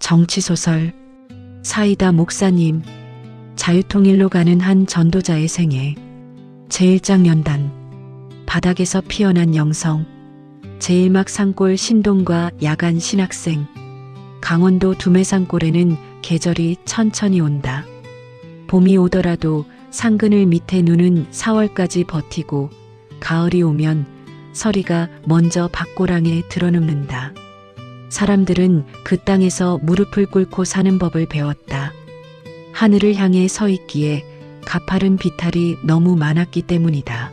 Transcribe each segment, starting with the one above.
정치소설, 사이다 목사님, 자유통일로 가는 한 전도자의 생애, 제1장 연단, 바닥에서 피어난 영성, 제1막 산골 신동과 야간 신학생, 강원도 두매산골에는 계절이 천천히 온다. 봄이 오더라도 상그늘 밑에 누는 4월까지 버티고 가을이 오면 서리가 먼저 밭고랑에 드러눕는다. 사람들은 그 땅에서 무릎을 꿇고 사는 법을 배웠다. 하늘을 향해 서 있기에 가파른 비탈이 너무 많았기 때문이다.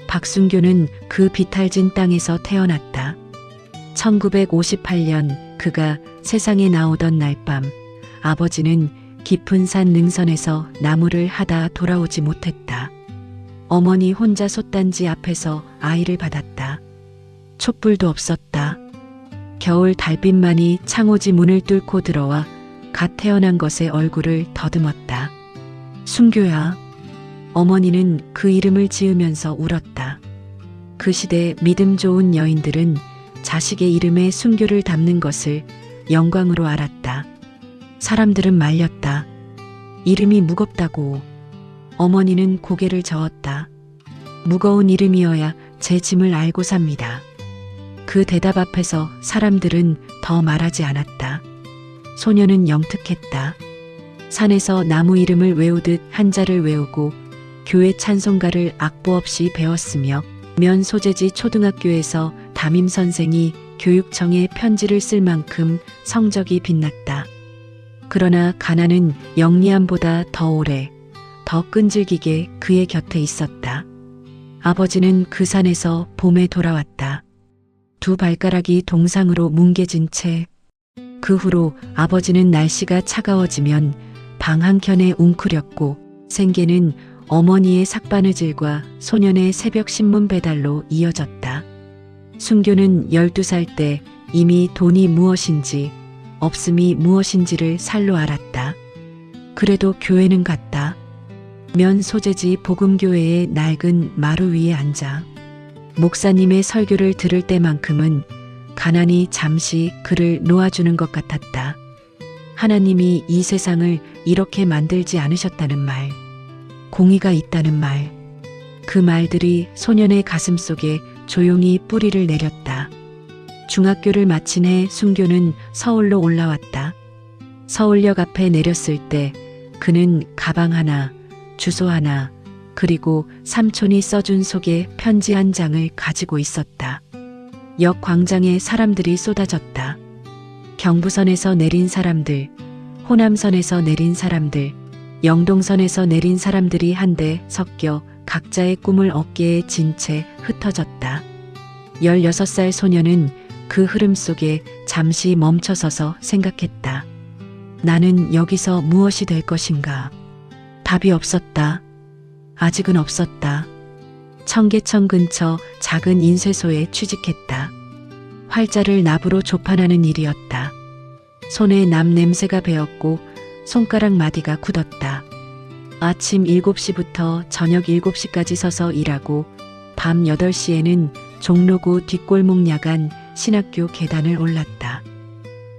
박순교는 그 비탈진 땅에서 태어났다. 1958년 그가 세상에 나오던 날 밤 아버지는 깊은 산 능선에서 나무를 하다 돌아오지 못했다. 어머니 혼자 솥단지 앞에서 아이를 받았다. 촛불도 없었다. 겨울 달빛만이 창호지 문을 뚫고 들어와 갓 태어난 것의 얼굴을 더듬었다. 순교야. 어머니는 그 이름을 지으면서 울었다. 그 시대 믿음 좋은 여인들은 자식의 이름에 순교를 담는 것을 영광으로 알았다. 사람들은 말렸다. 이름이 무겁다고. 어머니는 고개를 저었다. 무거운 이름이어야 제 짐을 알고 삽니다. 그 대답 앞에서 사람들은 더 말하지 않았다. 소녀는 영특했다. 산에서 나무 이름을 외우듯 한자를 외우고 교회 찬송가를 악보 없이 배웠으며 면 소재지 초등학교에서 담임 선생이 교육청에 편지를 쓸 만큼 성적이 빛났다. 그러나 가난은 영리함보다 더 오래, 더 끈질기게 그의 곁에 있었다. 아버지는 그 산에서 봄에 돌아왔다. 두 발가락이 동상으로 뭉개진 채. 그 후로 아버지는 날씨가 차가워지면 방 한켠에 웅크렸고 생계는 어머니의 삭바느질과 소년의 새벽 신문 배달로 이어졌다. 순교는 12살 때 이미 돈이 무엇인지 없음이 무엇인지를 살로 알았다. 그래도 교회는 갔다. 면 소재지 복음교회의 낡은 마루 위에 앉아 목사님의 설교를 들을 때만큼은 가난이 잠시 그를 놓아주는 것 같았다. 하나님이 이 세상을 이렇게 만들지 않으셨다는 말, 공의가 있다는 말, 그 말들이 소년의 가슴 속에 조용히 뿌리를 내렸다. 중학교를 마친 해 순교는 서울로 올라왔다. 서울역 앞에 내렸을 때 그는 가방 하나, 주소 하나, 그리고 삼촌이 써준 속에 편지 한 장을 가지고 있었다. 역 광장에 사람들이 쏟아졌다. 경부선에서 내린 사람들, 호남선에서 내린 사람들, 영동선에서 내린 사람들이 한데 섞여 각자의 꿈을 어깨에 진 채 흩어졌다. 16살 소녀는 그 흐름 속에 잠시 멈춰서서 생각했다. 나는 여기서 무엇이 될 것인가? 답이 없었다. 아직은 없었다. 청계천 근처 작은 인쇄소에 취직했다. 활자를 납으로 조판하는 일이었다. 손에 납 냄새가 배었고 손가락 마디가 굳었다. 아침 7시부터 저녁 7시까지 서서 일하고 밤 8시에는 종로구 뒷골목 야간 신학교 계단을 올랐다.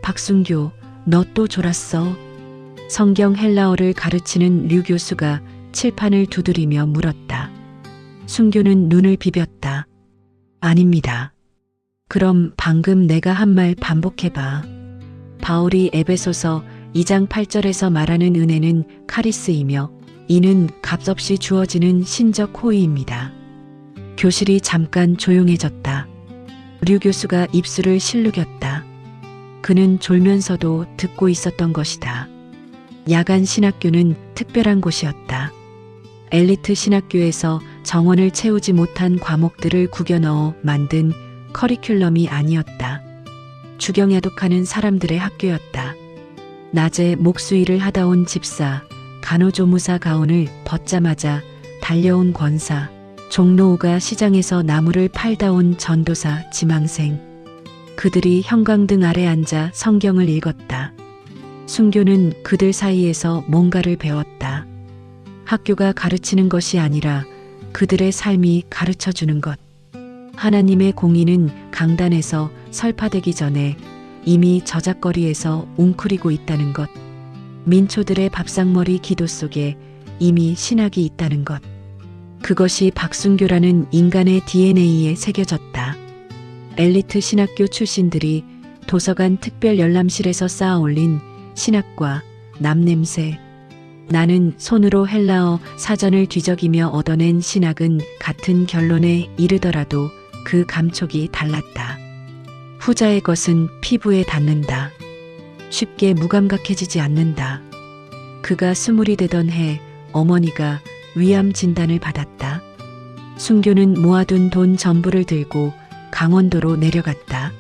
박순교, 너 또 졸았어? 성경 헬라어를 가르치는 류 교수가 칠판을 두드리며 물었다. 순교는 눈을 비볐다. 아닙니다. 그럼 방금 내가 한 말 반복해봐. 바울이 에베소서 2장 8절에서 말하는 은혜는 카리스이며 이는 값없이 주어지는 신적 호의입니다. 교실이 잠깐 조용해졌다. 류 교수가 입술을 실룩였다. 그는 졸면서도 듣고 있었던 것이다. 야간 신학교는 특별한 곳이었다. 엘리트 신학교에서 정원을 채우지 못한 과목들을 구겨 넣어 만든 커리큘럼이 아니었다. 주경야독하는 사람들의 학교였다. 낮에 목수일을 하다 온 집사, 간호조무사 가운을 벗자마자 달려온 권사, 종로우가 시장에서 나무를 팔다 온 전도사, 지망생. 그들이 형광등 아래 앉아 성경을 읽었다. 순교는 그들 사이에서 뭔가를 배웠다. 학교가 가르치는 것이 아니라 그들의 삶이 가르쳐주는 것. 하나님의 공의는 강단에서 설파되기 전에 이미 저작거리에서 웅크리고 있다는 것. 민초들의 밥상머리 기도 속에 이미 신학이 있다는 것. 그것이 박순교라는 인간의 DNA에 새겨졌다. 엘리트 신학교 출신들이 도서관 특별 열람실에서 쌓아 올린 신학과 남냄새. 나는 손으로 헬라어 사전을 뒤적이며 얻어낸 신학은 같은 결론에 이르더라도 그 감촉이 달랐다. 후자의 것은 피부에 닿는다. 쉽게 무감각해지지 않는다. 그가 20이 되던 해 어머니가 위암 진단을 받았다. 순교는 모아둔 돈 전부를 들고 강원도로 내려갔다.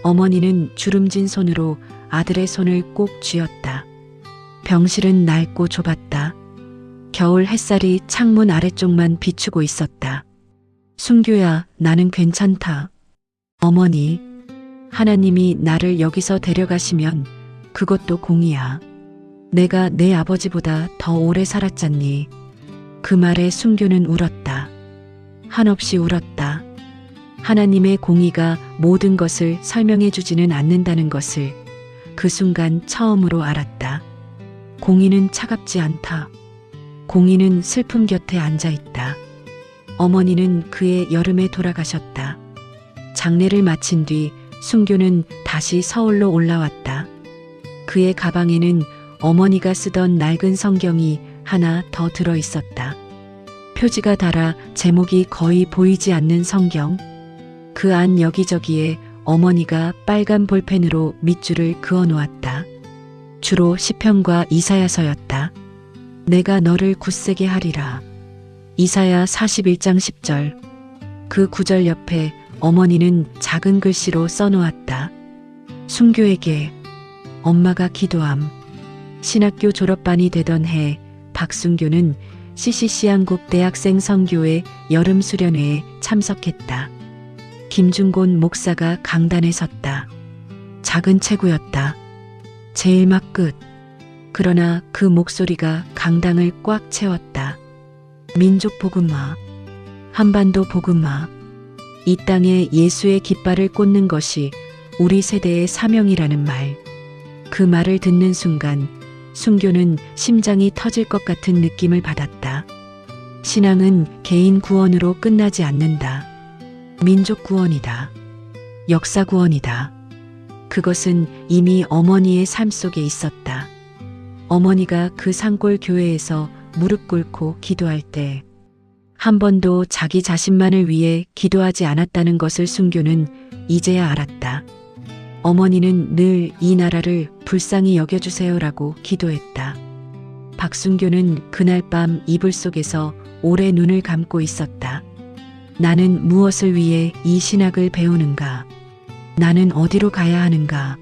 어머니는 주름진 손으로 아들의 손을 꼭 쥐었다. 병실은 낡고 좁았다. 겨울 햇살이 창문 아래쪽만 비추고 있었다. 순교야, 나는 괜찮다. 어머니, 하나님이 나를 여기서 데려가시면 그것도 공이야. 내가 내 아버지보다 더 오래 살았잖니. 그 말에 순교는 울었다. 한없이 울었다. 하나님의 공의가 모든 것을 설명해 주지는 않는다는 것을 그 순간 처음으로 알았다. 공의는 차갑지 않다. 공의는 슬픔 곁에 앉아 있다. 어머니는 그해 여름에 돌아가셨다. 장례를 마친 뒤 순교는 다시 서울로 올라왔다. 그의 가방에는 어머니가 쓰던 낡은 성경이 하나 더 들어 있었다. 표지가 달아 제목이 거의 보이지 않는 성경. 그 안 여기저기에 어머니가 빨간 볼펜으로 밑줄을 그어 놓았다. 주로 시편과 이사야서였다. 내가 너를 굳세게 하리라. 이사야 41장 10절. 그 구절 옆에 어머니는 작은 글씨로 써놓았다. 순교에게 엄마가 기도함. 신학교 졸업반이 되던 해 박순교는 CCC 한국 대학생 선교회 여름 수련회에 참석했다. 김중곤 목사가 강단에 섰다. 작은 체구였다. 제일 막 끝. 그러나 그 목소리가 강당을 꽉 채웠다. 민족 복음화, 한반도 복음화. 이 땅에 예수의 깃발을 꽂는 것이 우리 세대의 사명이라는 말. 그 말을 듣는 순간 순교는 심장이 터질 것 같은 느낌을 받았다. 신앙은 개인 구원으로 끝나지 않는다. 민족 구원이다. 역사 구원이다. 그것은 이미 어머니의 삶 속에 있었다. 어머니가 그 산골 교회에서 무릎 꿇고 기도할 때 한 번도 자기 자신만을 위해 기도하지 않았다는 것을 순교는 이제야 알았다. 어머니는 늘 이 나라를 불쌍히 여겨주세요라고 기도했다. 박순교는 그날 밤 이불 속에서 오래 눈을 감고 있었다. 나는 무엇을 위해 이 신학을 배우는가? 나는 어디로 가야 하는가?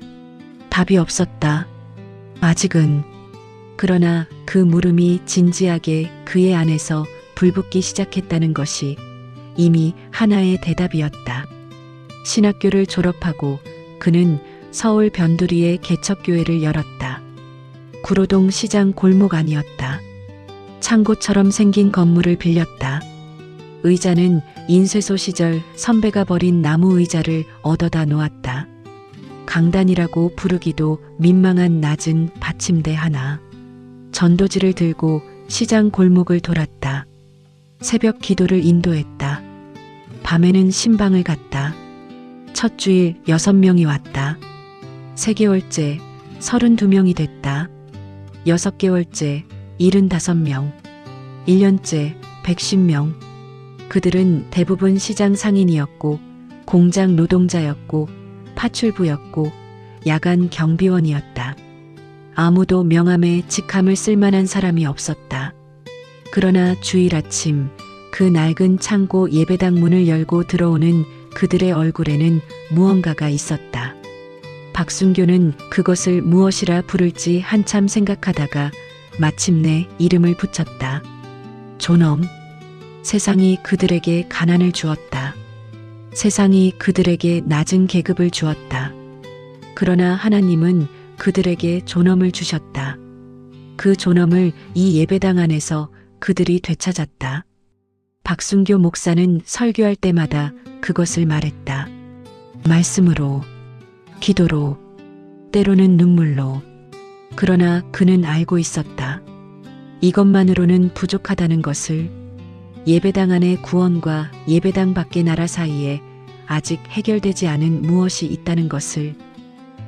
답이 없었다. 아직은. 그러나 그 물음이 진지하게 그의 안에서 불붙기 시작했다는 것이 이미 하나의 대답이었다. 신학교를 졸업하고 그는 서울 변두리의 개척교회를 열었다. 구로동 시장 골목 아니었다. 창고처럼 생긴 건물을 빌렸다. 의자는 인쇄소 시절 선배가 버린 나무 의자를 얻어다 놓았다. 강단이라고 부르기도 민망한 낮은 받침대 하나. 전도지를 들고 시장 골목을 돌았다. 새벽 기도를 인도했다. 밤에는 신방을 갔다. 첫 주일 6명이 왔다. 3개월째 32명이 됐다. 6개월째 75명. 1년째 110명. 그들은 대부분 시장 상인이었고 공장 노동자였고 파출부였고 야간 경비원이었다. 아무도 명함에 직함을 쓸만한 사람이 없었다. 그러나 주일 아침 그 낡은 창고 예배당 문을 열고 들어오는 그들의 얼굴에는 무언가가 있었다. 박순교는 그것을 무엇이라 부를지 한참 생각하다가 마침내 이름을 붙였다. 존엄. 세상이 그들에게 가난을 주었다. 세상이 그들에게 낮은 계급을 주었다. 그러나 하나님은 그들에게 존엄을 주셨다. 그 존엄을 이 예배당 안에서 그들이 되찾았다. 박순교 목사는 설교할 때마다 그것을 말했다. 말씀으로, 기도로, 때로는 눈물로. 그러나 그는 알고 있었다. 이것만으로는 부족하다는 것을. 예배당 안의 구원과 예배당 밖의 나라 사이에 아직 해결되지 않은 무엇이 있다는 것을.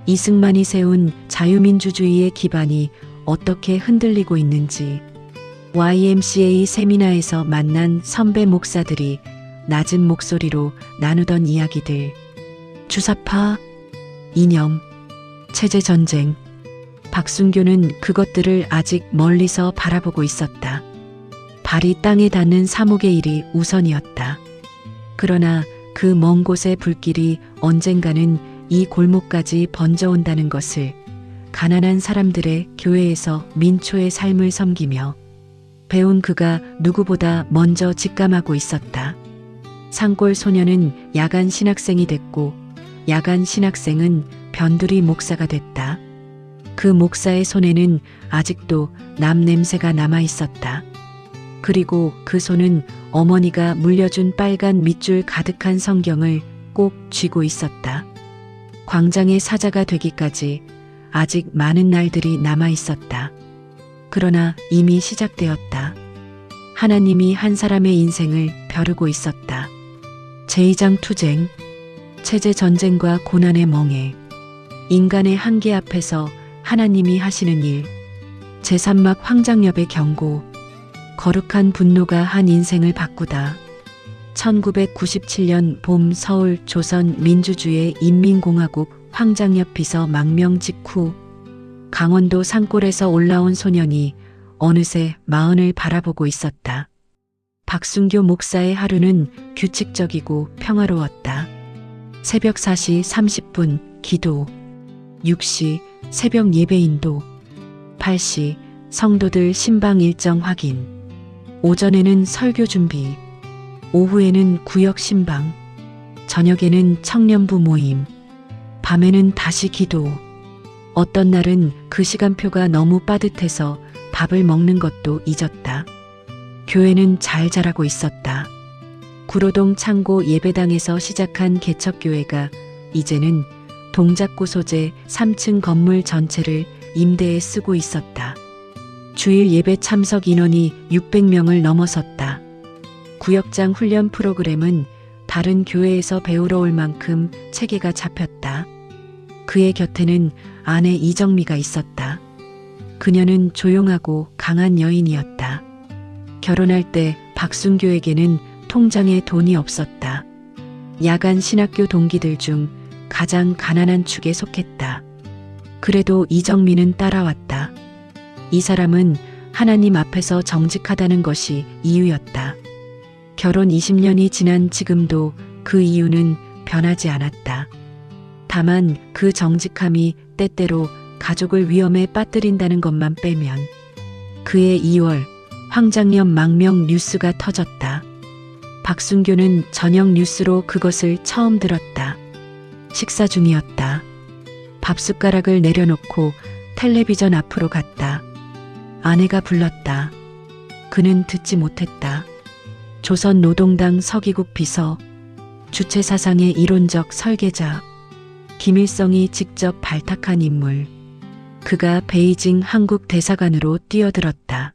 이승만이 세운 자유민주주의의 기반이 어떻게 흔들리고 있는지. YMCA 세미나에서 만난 선배 목사들이 낮은 목소리로 나누던 이야기들. 주사파, 이념, 체제전쟁. 박순교는 그것들을 아직 멀리서 바라보고 있었다. 발이 땅에 닿는 사목의 일이 우선이었다. 그러나 그 먼 곳의 불길이 언젠가는 이 골목까지 번져온다는 것을 가난한 사람들의 교회에서 민초의 삶을 섬기며 배운 그가 누구보다 먼저 직감하고 있었다. 산골 소녀는 야간 신학생이 됐고 야간 신학생은 변두리 목사가 됐다. 그 목사의 손에는 아직도 남 냄새가 남아 있었다. 그리고 그 손은 어머니가 물려준 빨간 밑줄 가득한 성경을 꼭 쥐고 있었다. 광장의 사자가 되기까지 아직 많은 날들이 남아 있었다. 그러나 이미 시작되었다. 하나님이 한 사람의 인생을 벼르고 있었다. 제2장 투쟁, 체제 전쟁과 고난의 멍에, 인간의 한계 앞에서 하나님이 하시는 일, 제3막 황장엽의 경고, 거룩한 분노가 한 인생을 바꾸다. 1997년 봄 서울 조선민주주의 인민공화국 황장엽 비서 망명 직후 강원도 산골에서 올라온 소년이 어느새 마흔을 바라보고 있었다. 박순교 목사의 하루는 규칙적이고 평화로웠다. 새벽 4시 30분 기도, 6시 새벽 예배 인도, 8시 성도들 신방 일정 확인, 오전에는 설교 준비, 오후에는 구역 신방, 저녁에는 청년부 모임, 밤에는 다시 기도. 어떤 날은 그 시간표가 너무 빠듯해서 밥을 먹는 것도 잊었다. 교회는 잘 자라고 있었다. 구로동 창고 예배당에서 시작한 개척교회가 이제는 동작구 소재 3층 건물 전체를 임대에 쓰고 있었다. 주일 예배 참석 인원이 600명을 넘어섰다. 구역장 훈련 프로그램은 다른 교회에서 배우러 올 만큼 체계가 잡혔다. 그의 곁에는 아내 이정미가 있었다. 그녀는 조용하고 강한 여인이었다. 결혼할 때 박순교에게는 통장에 돈이 없었다. 야간 신학교 동기들 중 가장 가난한 축에 속했다. 그래도 이정미는 따라왔다. 이 사람은 하나님 앞에서 정직하다는 것이 이유였다. 결혼 20년이 지난 지금도 그 이유는 변하지 않았다. 다만 그 정직함이 때때로 가족을 위험에 빠뜨린다는 것만 빼면. 그해 2월 황장엽 망명 뉴스가 터졌다. 박순교는 저녁 뉴스로 그것을 처음 들었다. 식사 중이었다. 밥숟가락을 내려놓고 텔레비전 앞으로 갔다. 아내가 불렀다. 그는 듣지 못했다. 조선노동당 서기국 비서, 주체사상의 이론적 설계자, 김일성이 직접 발탁한 인물. 그가 베이징 한국 대사관으로 뛰어들었다.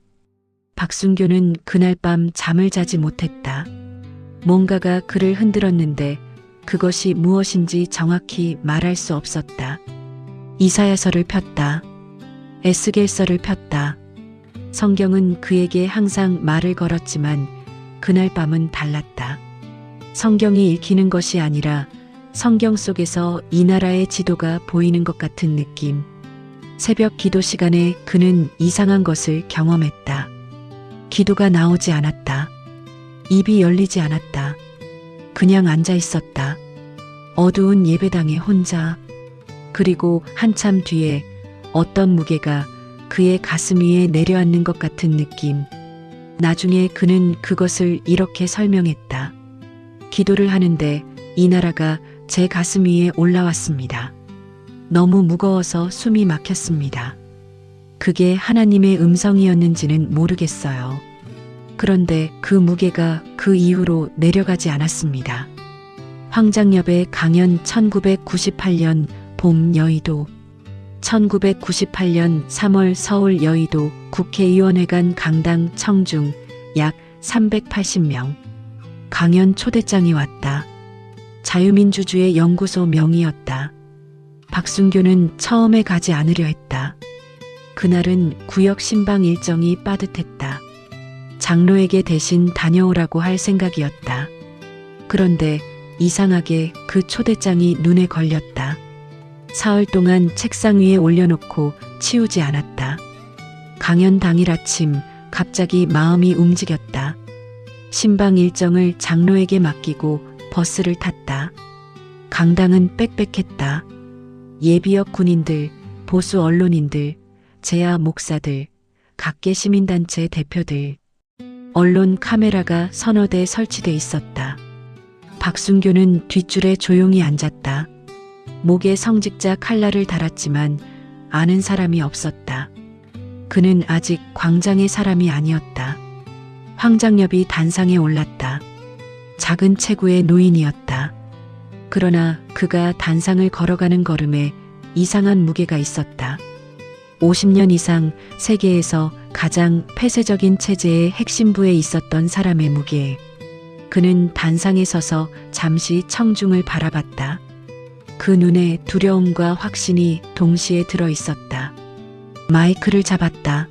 박순교는 그날 밤 잠을 자지 못했다. 뭔가가 그를 흔들었는데 그것이 무엇인지 정확히 말할 수 없었다. 이사야서를 폈다. 에스겔서를 폈다. 성경은 그에게 항상 말을 걸었지만 그날 밤은 달랐다. 성경이 읽히는 것이 아니라 성경 속에서 이 나라의 지도가 보이는 것 같은 느낌. 새벽 기도 시간에 그는 이상한 것을 경험했다. 기도가 나오지 않았다. 입이 열리지 않았다. 그냥 앉아 있었다. 어두운 예배당에 혼자. 그리고 한참 뒤에 어떤 무게가 그의 가슴 위에 내려앉는 것 같은 느낌. 나중에 그는 그것을 이렇게 설명했다. 기도를 하는데 이 나라가 제 가슴 위에 올라왔습니다. 너무 무거워서 숨이 막혔습니다. 그게 하나님의 음성이었는지는 모르겠어요. 그런데 그 무게가 그 이후로 내려가지 않았습니다. 황장엽의 강연 1998년 봄 여의도. 1998년 3월 서울 여의도 국회의원회관 강당 청중 약 380명. 강연 초대장이 왔다. 자유민주주의 연구소 명의였다. 박순교는 처음에 가지 않으려 했다. 그날은 구역 신방 일정이 빠듯했다. 장로에게 대신 다녀오라고 할 생각이었다. 그런데 이상하게 그 초대장이 눈에 걸렸다. 사흘 동안 책상 위에 올려놓고 치우지 않았다. 강연 당일 아침 갑자기 마음이 움직였다. 신방 일정을 장로에게 맡기고 버스를 탔다. 강당은 빽빽했다. 예비역 군인들, 보수 언론인들, 재야 목사들, 각계 시민단체 대표들, 언론 카메라가 서너 대 설치돼 있었다. 박순교는 뒷줄에 조용히 앉았다. 목에 성직자 칼날을 달았지만 아는 사람이 없었다. 그는 아직 광장의 사람이 아니었다. 황장엽이 단상에 올랐다. 작은 체구의 노인이었다. 그러나 그가 단상을 걸어가는 걸음에 이상한 무게가 있었다. 50년 이상 세계에서 가장 폐쇄적인 체제의 핵심부에 있었던 사람의 무게. 그는 단상에 서서 잠시 청중을 바라봤다. 그 눈에 두려움과 확신이 동시에 들어 있었다. 마이크를 잡았다.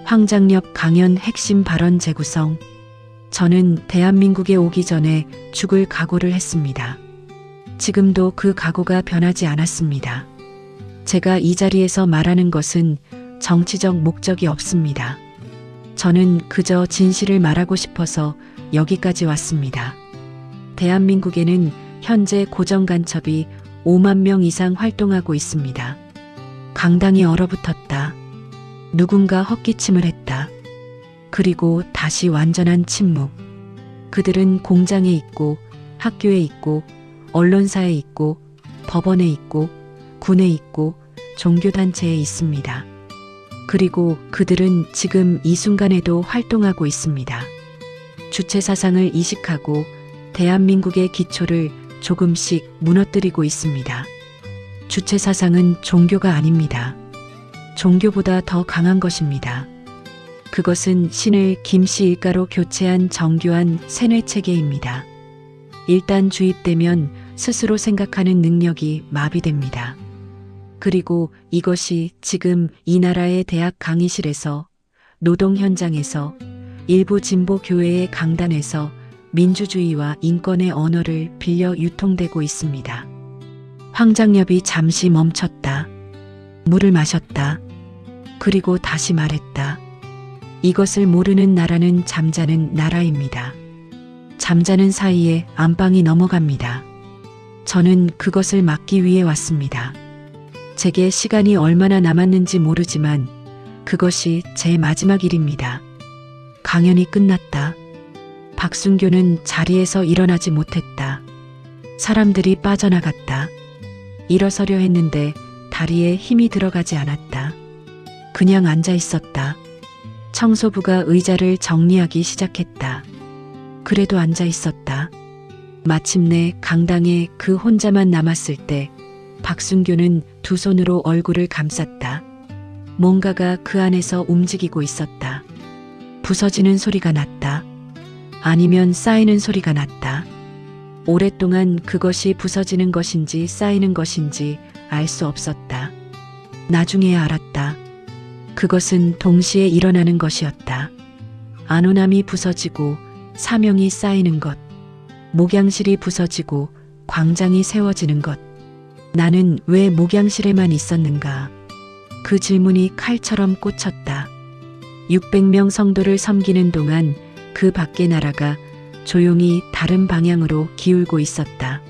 황장엽 강연 핵심 발언 재구성. 저는 대한민국에 오기 전에 죽을 각오를 했습니다. 지금도 그 각오가 변하지 않았습니다. 제가 이 자리에서 말하는 것은 정치적 목적이 없습니다. 저는 그저 진실을 말하고 싶어서 여기까지 왔습니다. 대한민국에는 현재 고정간첩이 5만 명 이상 활동하고 있습니다. 강당이 얼어붙었다. 누군가 헛기침을 했다. 그리고 다시 완전한 침묵. 그들은 공장에 있고, 학교에 있고, 언론사에 있고, 법원에 있고, 군에 있고, 종교단체에 있습니다. 그리고 그들은 지금 이 순간에도 활동하고 있습니다. 주체 사상을 이식하고 대한민국의 기초를 조금씩 무너뜨리고 있습니다. 주체 사상은 종교가 아닙니다. 종교보다 더 강한 것입니다. 그것은 신을 김씨 일가로 교체한 정교한 세뇌체계입니다. 일단 주입되면 스스로 생각하는 능력이 마비됩니다. 그리고 이것이 지금 이 나라의 대학 강의실에서, 노동 현장에서, 일부 진보 교회의 강단에서 민주주의와 인권의 언어를 빌려 유통되고 있습니다. 황장엽이 잠시 멈췄다. 물을 마셨다. 그리고 다시 말했다. 이것을 모르는 나라는 잠자는 나라입니다. 잠자는 사이에 안방이 넘어갑니다. 저는 그것을 막기 위해 왔습니다. 제게 시간이 얼마나 남았는지 모르지만 그것이 제 마지막 일입니다. 강연이 끝났다. 박순교는 자리에서 일어나지 못했다. 사람들이 빠져나갔다. 일어서려 했는데 다리에 힘이 들어가지 않았다. 그냥 앉아 있었다. 청소부가 의자를 정리하기 시작했다. 그래도 앉아 있었다. 마침내 강당에 그 혼자만 남았을 때 박순교는 두 손으로 얼굴을 감쌌다. 뭔가가 그 안에서 움직이고 있었다. 부서지는 소리가 났다. 아니면 쌓이는 소리가 났다. 오랫동안 그것이 부서지는 것인지 쌓이는 것인지 알 수 없었다. 나중에야 알았다. 그것은 동시에 일어나는 것이었다. 안온함이 부서지고 사명이 쌓이는 것. 목양실이 부서지고 광장이 세워지는 것. 나는 왜 목양실에만 있었는가? 그 질문이 칼처럼 꽂혔다. 600명 성도를 섬기는 동안 그 밖의 나라가 조용히 다른 방향으로 기울고 있었다.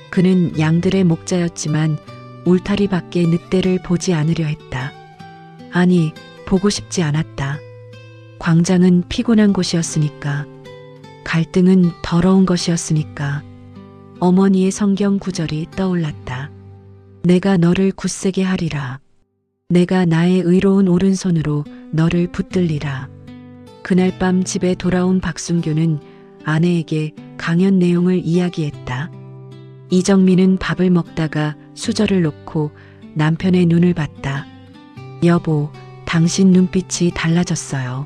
그는 양들의 목자였지만 울타리 밖의 늑대를 보지 않으려 했다. 아니, 보고 싶지 않았다. 광장은 피곤한 곳이었으니까. 갈등은 더러운 것이었으니까. 어머니의 성경 구절이 떠올랐다. 내가 너를 굳세게 하리라. 내가 나의 의로운 오른손으로 너를 붙들리라. 그날 밤 집에 돌아온 박순교는 아내에게 강연 내용을 이야기했다. 이정민은 밥을 먹다가 수저를 놓고 남편의 눈을 봤다. 여보, 당신 눈빛이 달라졌어요.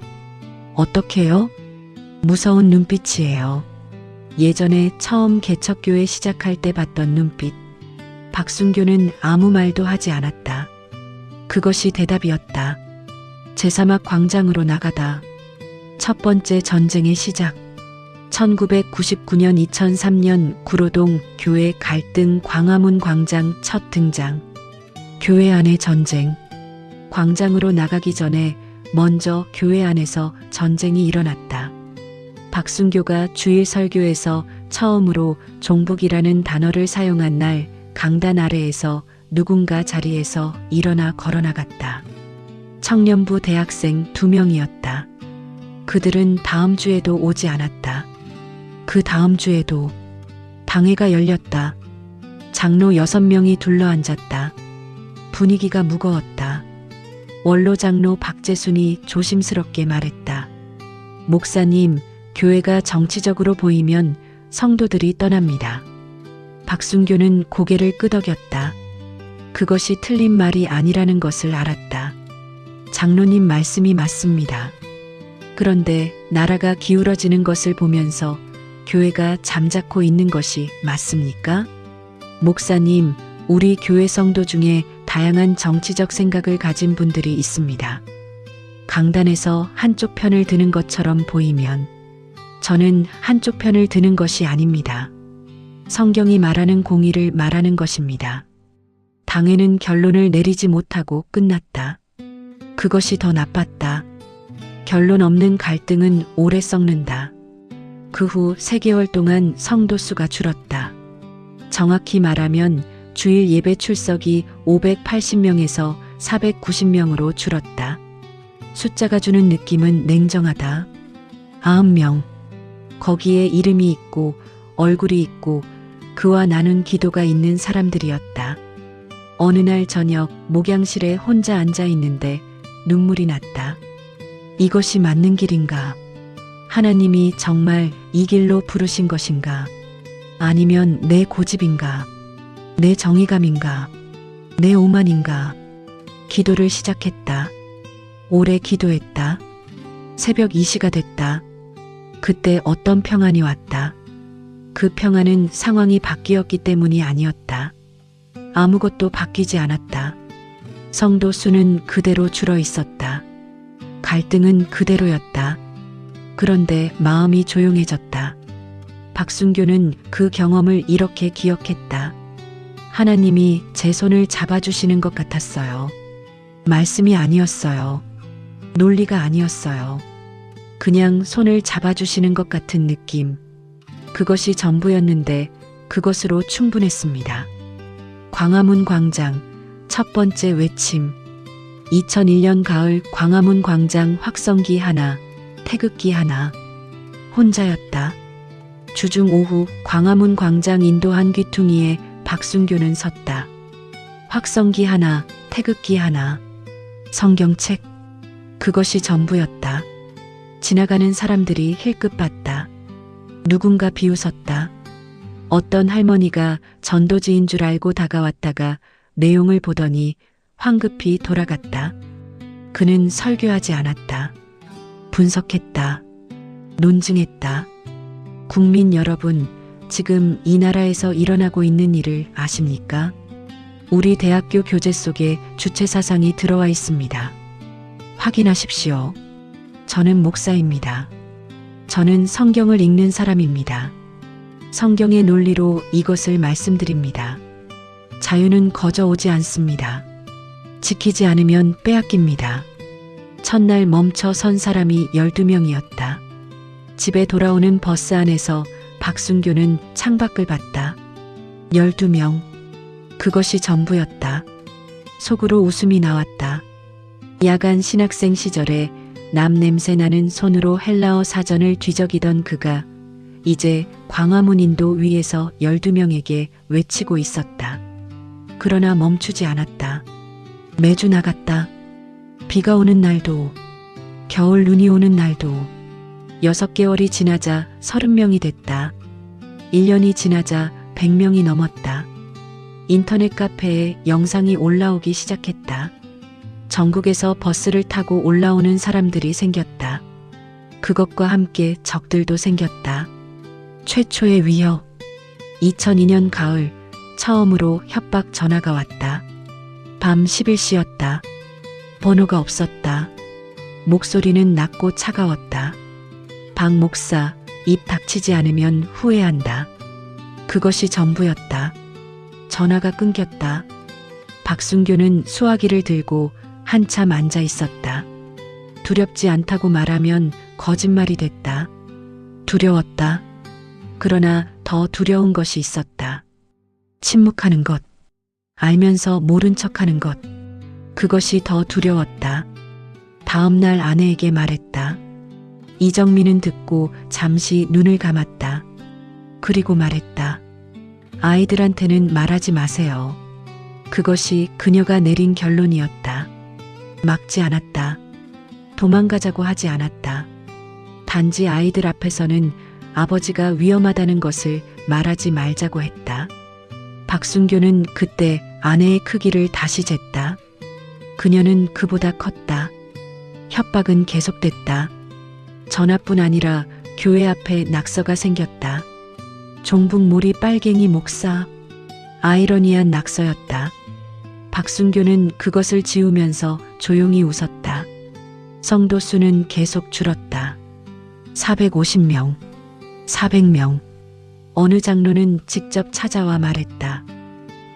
어떻게요? 무서운 눈빛이에요. 예전에 처음 개척교회 시작할 때 봤던 눈빛. 박순교는 아무 말도 하지 않았다. 그것이 대답이었다. 제3학 광장으로 나가다. 첫 번째 전쟁의 시작. 1999년 2003년 구로동 교회 갈등 광화문 광장 첫 등장. 교회 안의 전쟁. 광장으로 나가기 전에 먼저 교회 안에서 전쟁이 일어났다. 박순교가 주일 설교에서 처음으로 종북이라는 단어를 사용한 날 강단 아래에서 누군가 자리에서 일어나 걸어나갔다. 청년부 대학생 2명이었다. 그들은 다음 주에도 오지 않았다. 그 다음 주에도 방해가 열렸다. 장로 6명이 둘러앉았다. 분위기가 무거웠다. 원로 장로 박재순이 조심스럽게 말했다. 목사님, 교회가 정치적으로 보이면 성도들이 떠납니다. 박순교는 고개를 끄덕였다. 그것이 틀린 말이 아니라는 것을 알았다. 장로님 말씀이 맞습니다. 그런데 나라가 기울어지는 것을 보면서 교회가 잠자코 있는 것이 맞습니까? 목사님, 우리 교회 성도 중에 다양한 정치적 생각을 가진 분들이 있습니다. 강단에서 한쪽 편을 드는 것처럼 보이면 저는 한쪽 편을 드는 것이 아닙니다. 성경이 말하는 공의를 말하는 것입니다. 당회는 결론을 내리지 못하고 끝났다. 그것이 더 나빴다. 결론 없는 갈등은 오래 썩는다. 그 후 3개월 동안 성도 수가 줄었다. 정확히 말하면 주일 예배 출석이 580명에서 490명으로 줄었다. 숫자가 주는 느낌은 냉정하다. 90명. 거기에 이름이 있고 얼굴이 있고 그와 나눈 기도가 있는 사람들이었다. 어느 날 저녁 목양실에 혼자 앉아 있는데 눈물이 났다. 이것이 맞는 길인가? 하나님이 정말 이 길로 부르신 것인가? 아니면 내 고집인가? 내 정의감인가? 내 오만인가? 기도를 시작했다. 오래 기도했다. 새벽 2시가 됐다. 그때 어떤 평안이 왔다. 그 평안은 상황이 바뀌었기 때문이 아니었다. 아무것도 바뀌지 않았다. 성도 수는 그대로 줄어 있었다. 갈등은 그대로였다. 그런데 마음이 조용해졌다. 박순교는 그 경험을 이렇게 기억했다. 하나님이 제 손을 잡아주시는 것 같았어요. 말씀이 아니었어요. 논리가 아니었어요. 그냥 손을 잡아주시는 것 같은 느낌. 그것이 전부였는데 그것으로 충분했습니다. 광화문 광장 첫 번째 외침. 2001년 가을 광화문 광장 확성기 하나, 태극기 하나. 혼자였다. 주중 오후 광화문 광장 인도한 귀퉁이에 박순교는 섰다. 확성기 하나, 태극기 하나. 성경책. 그것이 전부였다. 지나가는 사람들이 힐끗 봤다. 누군가 비웃었다. 어떤 할머니가 전도지인 줄 알고 다가왔다가 내용을 보더니 황급히 돌아갔다. 그는 설교하지 않았다. 분석했다. 논증했다. 국민 여러분, 지금 이 나라에서 일어나고 있는 일을 아십니까? 우리 대학교 교재 속에 주체 사상이 들어와 있습니다. 확인하십시오. 저는 목사입니다. 저는 성경을 읽는 사람입니다. 성경의 논리로 이것을 말씀드립니다. 자유는 거저 오지 않습니다. 지키지 않으면 빼앗깁니다. 첫날 멈춰 선 사람이 12명이었다. 집에 돌아오는 버스 안에서 박순교는 창밖을 봤다. 12명. 그것이 전부였다. 속으로 웃음이 나왔다. 야간 신학생 시절에 남 냄새 나는 손으로 헬라어 사전을 뒤적이던 그가 이제 광화문 인도 위에서 12명에게 외치고 있었다. 그러나 멈추지 않았다. 매주 나갔다. 비가 오는 날도, 겨울 눈이 오는 날도. 6개월이 지나자 30명이 됐다. 1년이 지나자 100명이 넘었다. 인터넷 카페에 영상이 올라오기 시작했다. 전국에서 버스를 타고 올라오는 사람들이 생겼다. 그것과 함께 적들도 생겼다. 최초의 위협. 2002년 가을 처음으로 협박 전화가 왔다. 밤 10일씨였다. 번호가 없었다. 목소리는 낮고 차가웠다. 박 목사, 입 닥치지 않으면 후회한다. 그것이 전부였다. 전화가 끊겼다. 박순교는 수화기를 들고 한참 앉아 있었다. 두렵지 않다고 말하면 거짓말이 됐다. 두려웠다. 그러나 더 두려운 것이 있었다. 침묵하는 것. 알면서 모른 척하는 것. 그것이 더 두려웠다. 다음 날 아내에게 말했다. 이정민은 듣고 잠시 눈을 감았다. 그리고 말했다. 아이들한테는 말하지 마세요. 그것이 그녀가 내린 결론이었다. 막지 않았다. 도망가자고 하지 않았다. 단지 아이들 앞에서는 아버지가 위험하다는 것을 말하지 말자고 했다. 박순교는 그때 아내의 크기를 다시 쟀다. 그녀는 그보다 컸다. 협박은 계속됐다. 전화뿐 아니라 교회 앞에 낙서가 생겼다. 종북몰이 빨갱이 목사. 아이러니한 낙서였다. 박순교는 그것을 지우면서 조용히 웃었다. 성도 수는 계속 줄었다. 450명, 400명. 어느 장로는 직접 찾아와 말했다.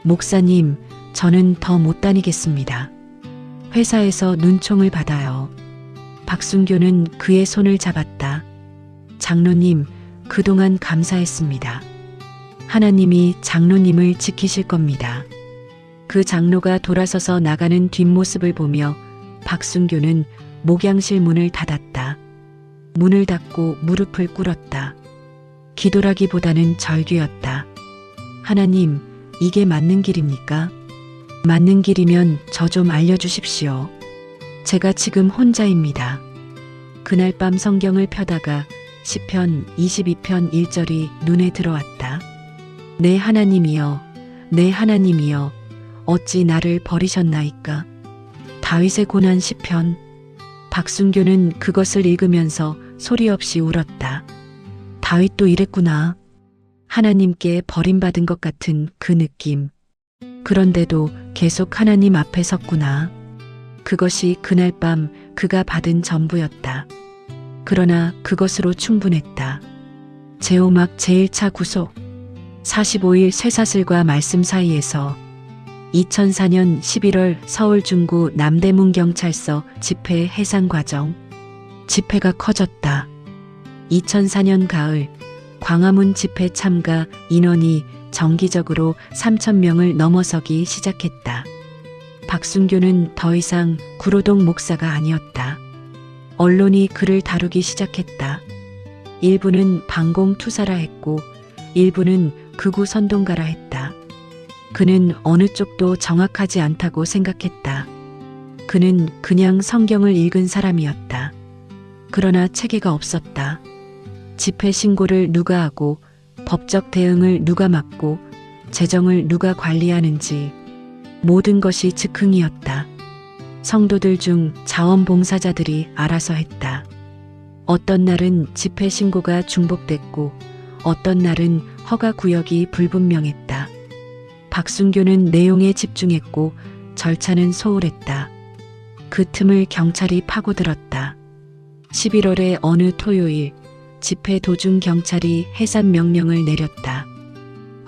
목사님, 저는 더 못 다니겠습니다. 회사에서 눈총을 받아요. 박순교는 그의 손을 잡았다. 장로님, 그동안 감사했습니다. 하나님이 장로님을 지키실 겁니다. 그 장로가 돌아서서 나가는 뒷모습을 보며 박순교는 목양실 문을 닫았다. 문을 닫고 무릎을 꿇었다. 기도라기보다는 절규였다. 하나님, 이게 맞는 길입니까? 맞는 길이면 저 좀 알려주십시오. 제가 지금 혼자입니다. 그날 밤 성경을 펴다가 시편 22편 1절이 눈에 들어왔다. 내 하나님이여, 내 하나님이여, 어찌 나를 버리셨나이까? 다윗의 고난 시편. 박순교는 그것을 읽으면서 소리 없이 울었다. 다윗도 이랬구나. 하나님께 버림받은 것 같은 그 느낌. 그런데도 계속 하나님 앞에 섰구나. 그것이 그날 밤 그가 받은 전부였다. 그러나 그것으로 충분했다. 제오막 제1차 구속. 45일 쇠사슬과 말씀 사이에서 2004년 11월 서울 중구 남대문 경찰서 집회 해산 과정. 집회가 커졌다. 2004년 가을 광화문 집회 참가 인원이 정기적으로 3,000명을 넘어서기 시작했다. 박순교는 더 이상 구로동 목사가 아니었다. 언론이 그를 다루기 시작했다. 일부는 반공투사라 했고 일부는 극우 선동가라 했다. 그는 어느 쪽도 정확하지 않다고 생각했다. 그는 그냥 성경을 읽은 사람이었다. 그러나 체계가 없었다. 집회 신고를 누가 하고 법적 대응을 누가 맡고 재정을 누가 관리하는지 모든 것이 즉흥이었다. 성도들 중 자원봉사자들이 알아서 했다. 어떤 날은 집회 신고가 중복됐고 어떤 날은 허가 구역이 불분명했다. 박순교는 내용에 집중했고 절차는 소홀했다. 그 틈을 경찰이 파고들었다. 11월의 어느 토요일 집회 도중 경찰이 해산 명령을 내렸다.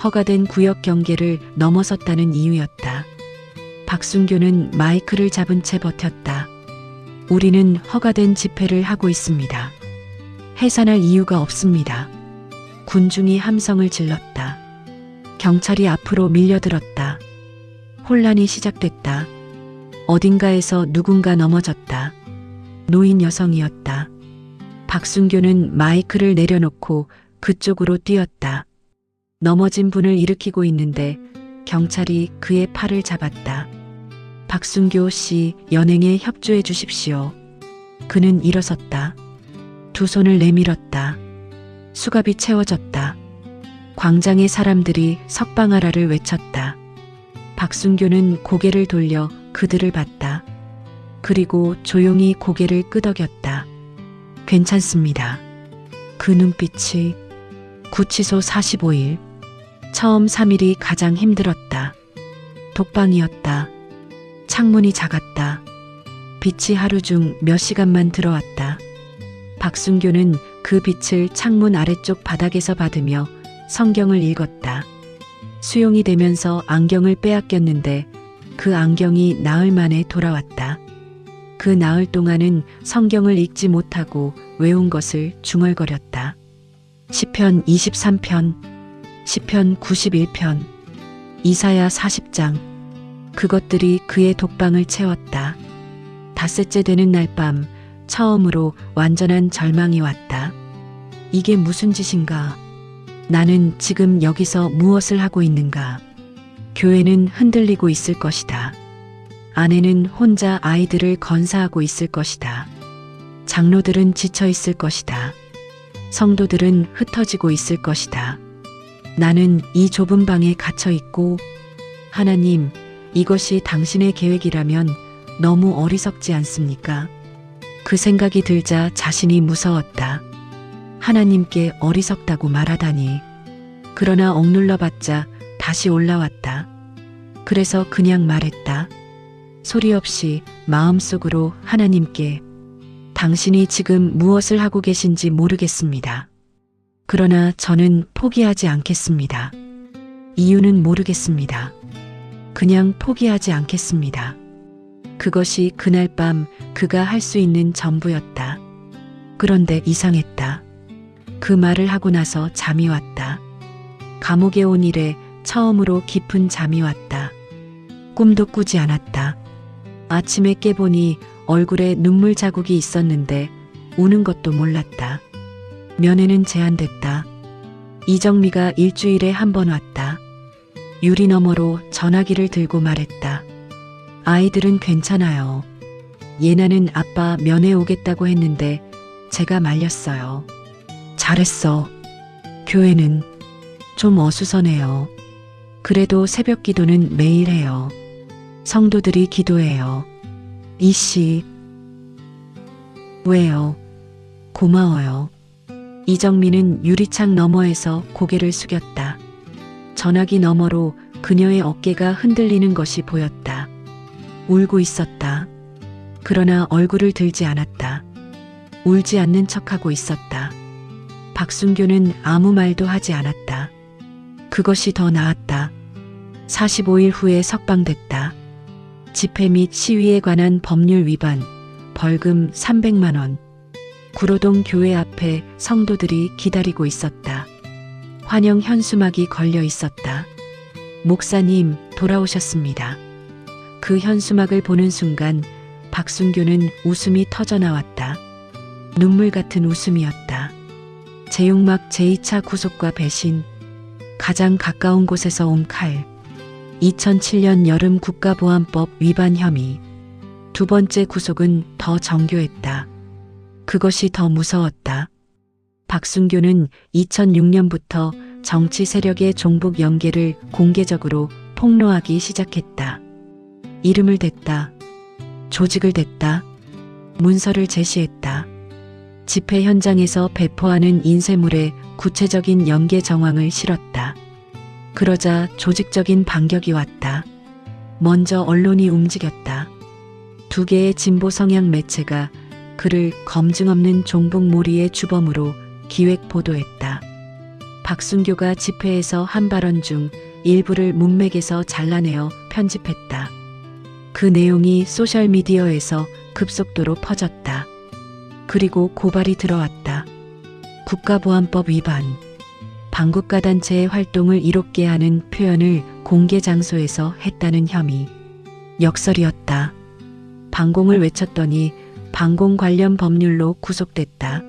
허가된 구역 경계를 넘어섰다는 이유였다. 박순교는 마이크를 잡은 채 버텼다. 우리는 허가된 집회를 하고 있습니다. 해산할 이유가 없습니다. 군중이 함성을 질렀다. 경찰이 앞으로 밀려들었다. 혼란이 시작됐다. 어딘가에서 누군가 넘어졌다. 노인 여성이었다. 박순교는 마이크를 내려놓고 그쪽으로 뛰었다. 넘어진 분을 일으키고 있는데 경찰이 그의 팔을 잡았다. 박순교 씨, 연행에 협조해 주십시오. 그는 일어섰다. 두 손을 내밀었다. 수갑이 채워졌다. 광장의 사람들이 석방하라를 외쳤다. 박순교는 고개를 돌려 그들을 봤다. 그리고 조용히 고개를 끄덕였다. 괜찮습니다. 그 눈빛이 구치소 45일. 처음 3일이 가장 힘들었다. 독방이었다. 창문이 작았다. 빛이 하루 중 몇 시간만 들어왔다. 박순교는 그 빛을 창문 아래쪽 바닥에서 받으며 성경을 읽었다. 수용이 되면서 안경을 빼앗겼는데 그 안경이 나흘 만에 돌아왔다. 그 나흘 동안은 성경을 읽지 못하고 외운 것을 중얼거렸다. 시편 23편, 시편 91편, 이사야 40장. 그것들이 그의 독방을 채웠다. 닷새째 되는 날 밤 처음으로 완전한 절망이 왔다. 이게 무슨 짓인가? 나는 지금 여기서 무엇을 하고 있는가? 교회는 흔들리고 있을 것이다. 아내는 혼자 아이들을 건사하고 있을 것이다. 장로들은 지쳐 있을 것이다. 성도들은 흩어지고 있을 것이다. 나는 이 좁은 방에 갇혀 있고, 하나님, 이것이 당신의 계획이라면 너무 어리석지 않습니까? 그 생각이 들자 자신이 무서웠다. 하나님께 어리석다고 말하다니. 그러나 억눌러 봤자 다시 올라왔다. 그래서 그냥 말했다. 소리 없이 마음속으로 하나님께, 당신이 지금 무엇을 하고 계신지 모르겠습니다. 그러나 저는 포기하지 않겠습니다. 이유는 모르겠습니다. 그냥 포기하지 않겠습니다. 그것이 그날 밤 그가 할 수 있는 전부였다. 그런데 이상했다. 그 말을 하고 나서 잠이 왔다. 감옥에 온 이래 처음으로 깊은 잠이 왔다. 꿈도 꾸지 않았다. 아침에 깨보니 얼굴에 눈물 자국이 있었는데 우는 것도 몰랐다. 면회는 제한됐다. 이정미가 일주일에 한 번 왔다. 유리 너머로 전화기를 들고 말했다. 아이들은 괜찮아요. 예나는 아빠 면회 오겠다고 했는데 제가 말렸어요. 잘했어. 교회는 좀 어수선해요. 그래도 새벽 기도는 매일 해요. 성도들이 기도해요. 이씨. 왜요? 고마워요. 이정민은 유리창 너머에서 고개를 숙였다. 전화기 너머로 그녀의 어깨가 흔들리는 것이 보였다. 울고 있었다. 그러나 얼굴을 들지 않았다. 울지 않는 척하고 있었다. 박순교는 아무 말도 하지 않았다. 그것이 더 나았다. 45일 후에 석방됐다. 집회 및 시위에 관한 법률 위반, 벌금 300만 원. 구로동 교회 앞에 성도들이 기다리고 있었다. 환영 현수막이 걸려 있었다. 목사님, 돌아오셨습니다. 그 현수막을 보는 순간 박순교는 웃음이 터져 나왔다. 눈물 같은 웃음이었다. 제육막 제2차 구속과 배신, 가장 가까운 곳에서 온 칼, 2007년 여름 국가보안법 위반 혐의. 두 번째 구속은 더 정교했다. 그것이 더 무서웠다. 박순교는 2006년부터 정치 세력의 종북 연계를 공개적으로 폭로하기 시작했다. 이름을 댔다. 조직을 댔다. 문서를 제시했다. 집회 현장에서 배포하는 인쇄물에 구체적인 연계 정황을 실었다. 그러자 조직적인 반격이 왔다. 먼저 언론이 움직였다. 두 개의 진보 성향 매체가 그를 검증 없는 종북몰이의 주범으로 기획 보도했다. 박순교가 집회에서 한 발언 중 일부를 문맥에서 잘라내어 편집했다. 그 내용이 소셜미디어에서 급속도로 퍼졌다. 그리고 고발이 들어왔다. 국가보안법 위반. 반국가 단체의 활동을 이롭게 하는 표현을 공개 장소에서 했다는 혐의. 역설이었다. 반공을 외쳤더니 반공 관련 법률로 구속됐다.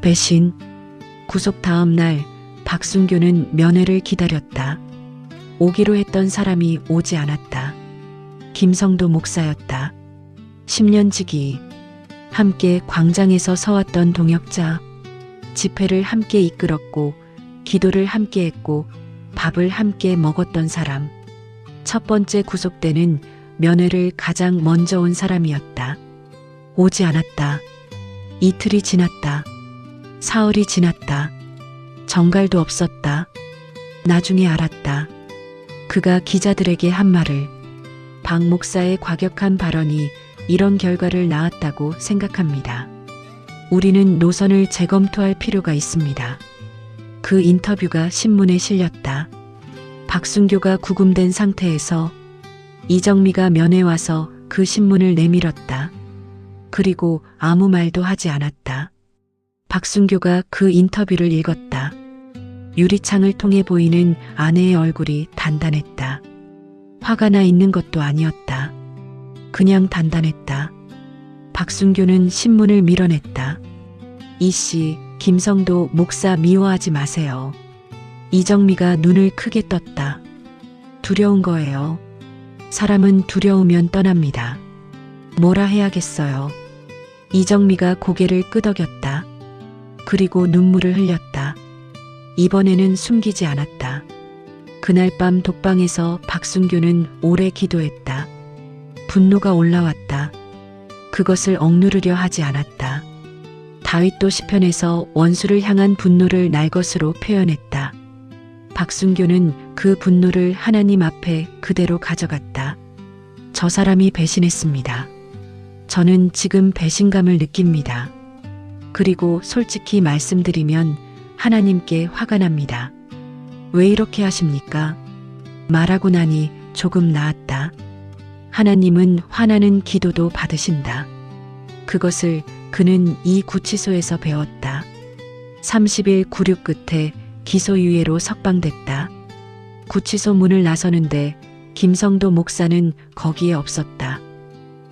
배신. 구속 다음 날 박순교는 면회를 기다렸다. 오기로 했던 사람이 오지 않았다. 김성도 목사였다. 10년 지기. 함께 광장에서 서왔던 동역자. 집회를 함께 이끌었고 기도를 함께 했고 밥을 함께 먹었던 사람. 첫 번째 구속대는 면회를 가장 먼저 온 사람이었다. 오지 않았다. 이틀이 지났다. 사흘이 지났다. 정갈도 없었다. 나중에 알았다. 그가 기자들에게 한 말을. 박 목사의 과격한 발언이 이런 결과를 낳았다고 생각합니다. 우리는 노선을 재검토할 필요가 있습니다. 그 인터뷰가 신문에 실렸다. 박순교가 구금된 상태에서 이정미가 면회 와서 그 신문을 내밀었다. 그리고 아무 말도 하지 않았다. 박순교가 그 인터뷰를 읽었다. 유리창을 통해 보이는 아내의 얼굴이 단단했다. 화가 나 있는 것도 아니었다. 그냥 단단했다. 박순교는 신문을 밀어냈다. 이씨, 김성도 목사 미워하지 마세요. 이정미가 눈을 크게 떴다. 두려운 거예요. 사람은 두려우면 떠납니다. 뭐라 해야겠어요. 이정미가 고개를 끄덕였다. 그리고 눈물을 흘렸다. 이번에는 숨기지 않았다. 그날 밤 독방에서 박순교는 오래 기도했다. 분노가 올라왔다. 그것을 억누르려 하지 않았다. 다윗도 시편에서 원수를 향한 분노를 날 것으로 표현했다. 박순교는 그 분노를 하나님 앞에 그대로 가져갔다. 저 사람이 배신했습니다. 저는 지금 배신감을 느낍니다. 그리고 솔직히 말씀드리면 하나님께 화가 납니다. 왜 이렇게 하십니까? 말하고 나니 조금 나았다. 하나님은 화나는 기도도 받으신다. 그것을 그는 이 구치소에서 배웠다. 30일 구류 끝에 기소유예로 석방됐다. 구치소 문을 나서는데 김성도 목사는 거기에 없었다.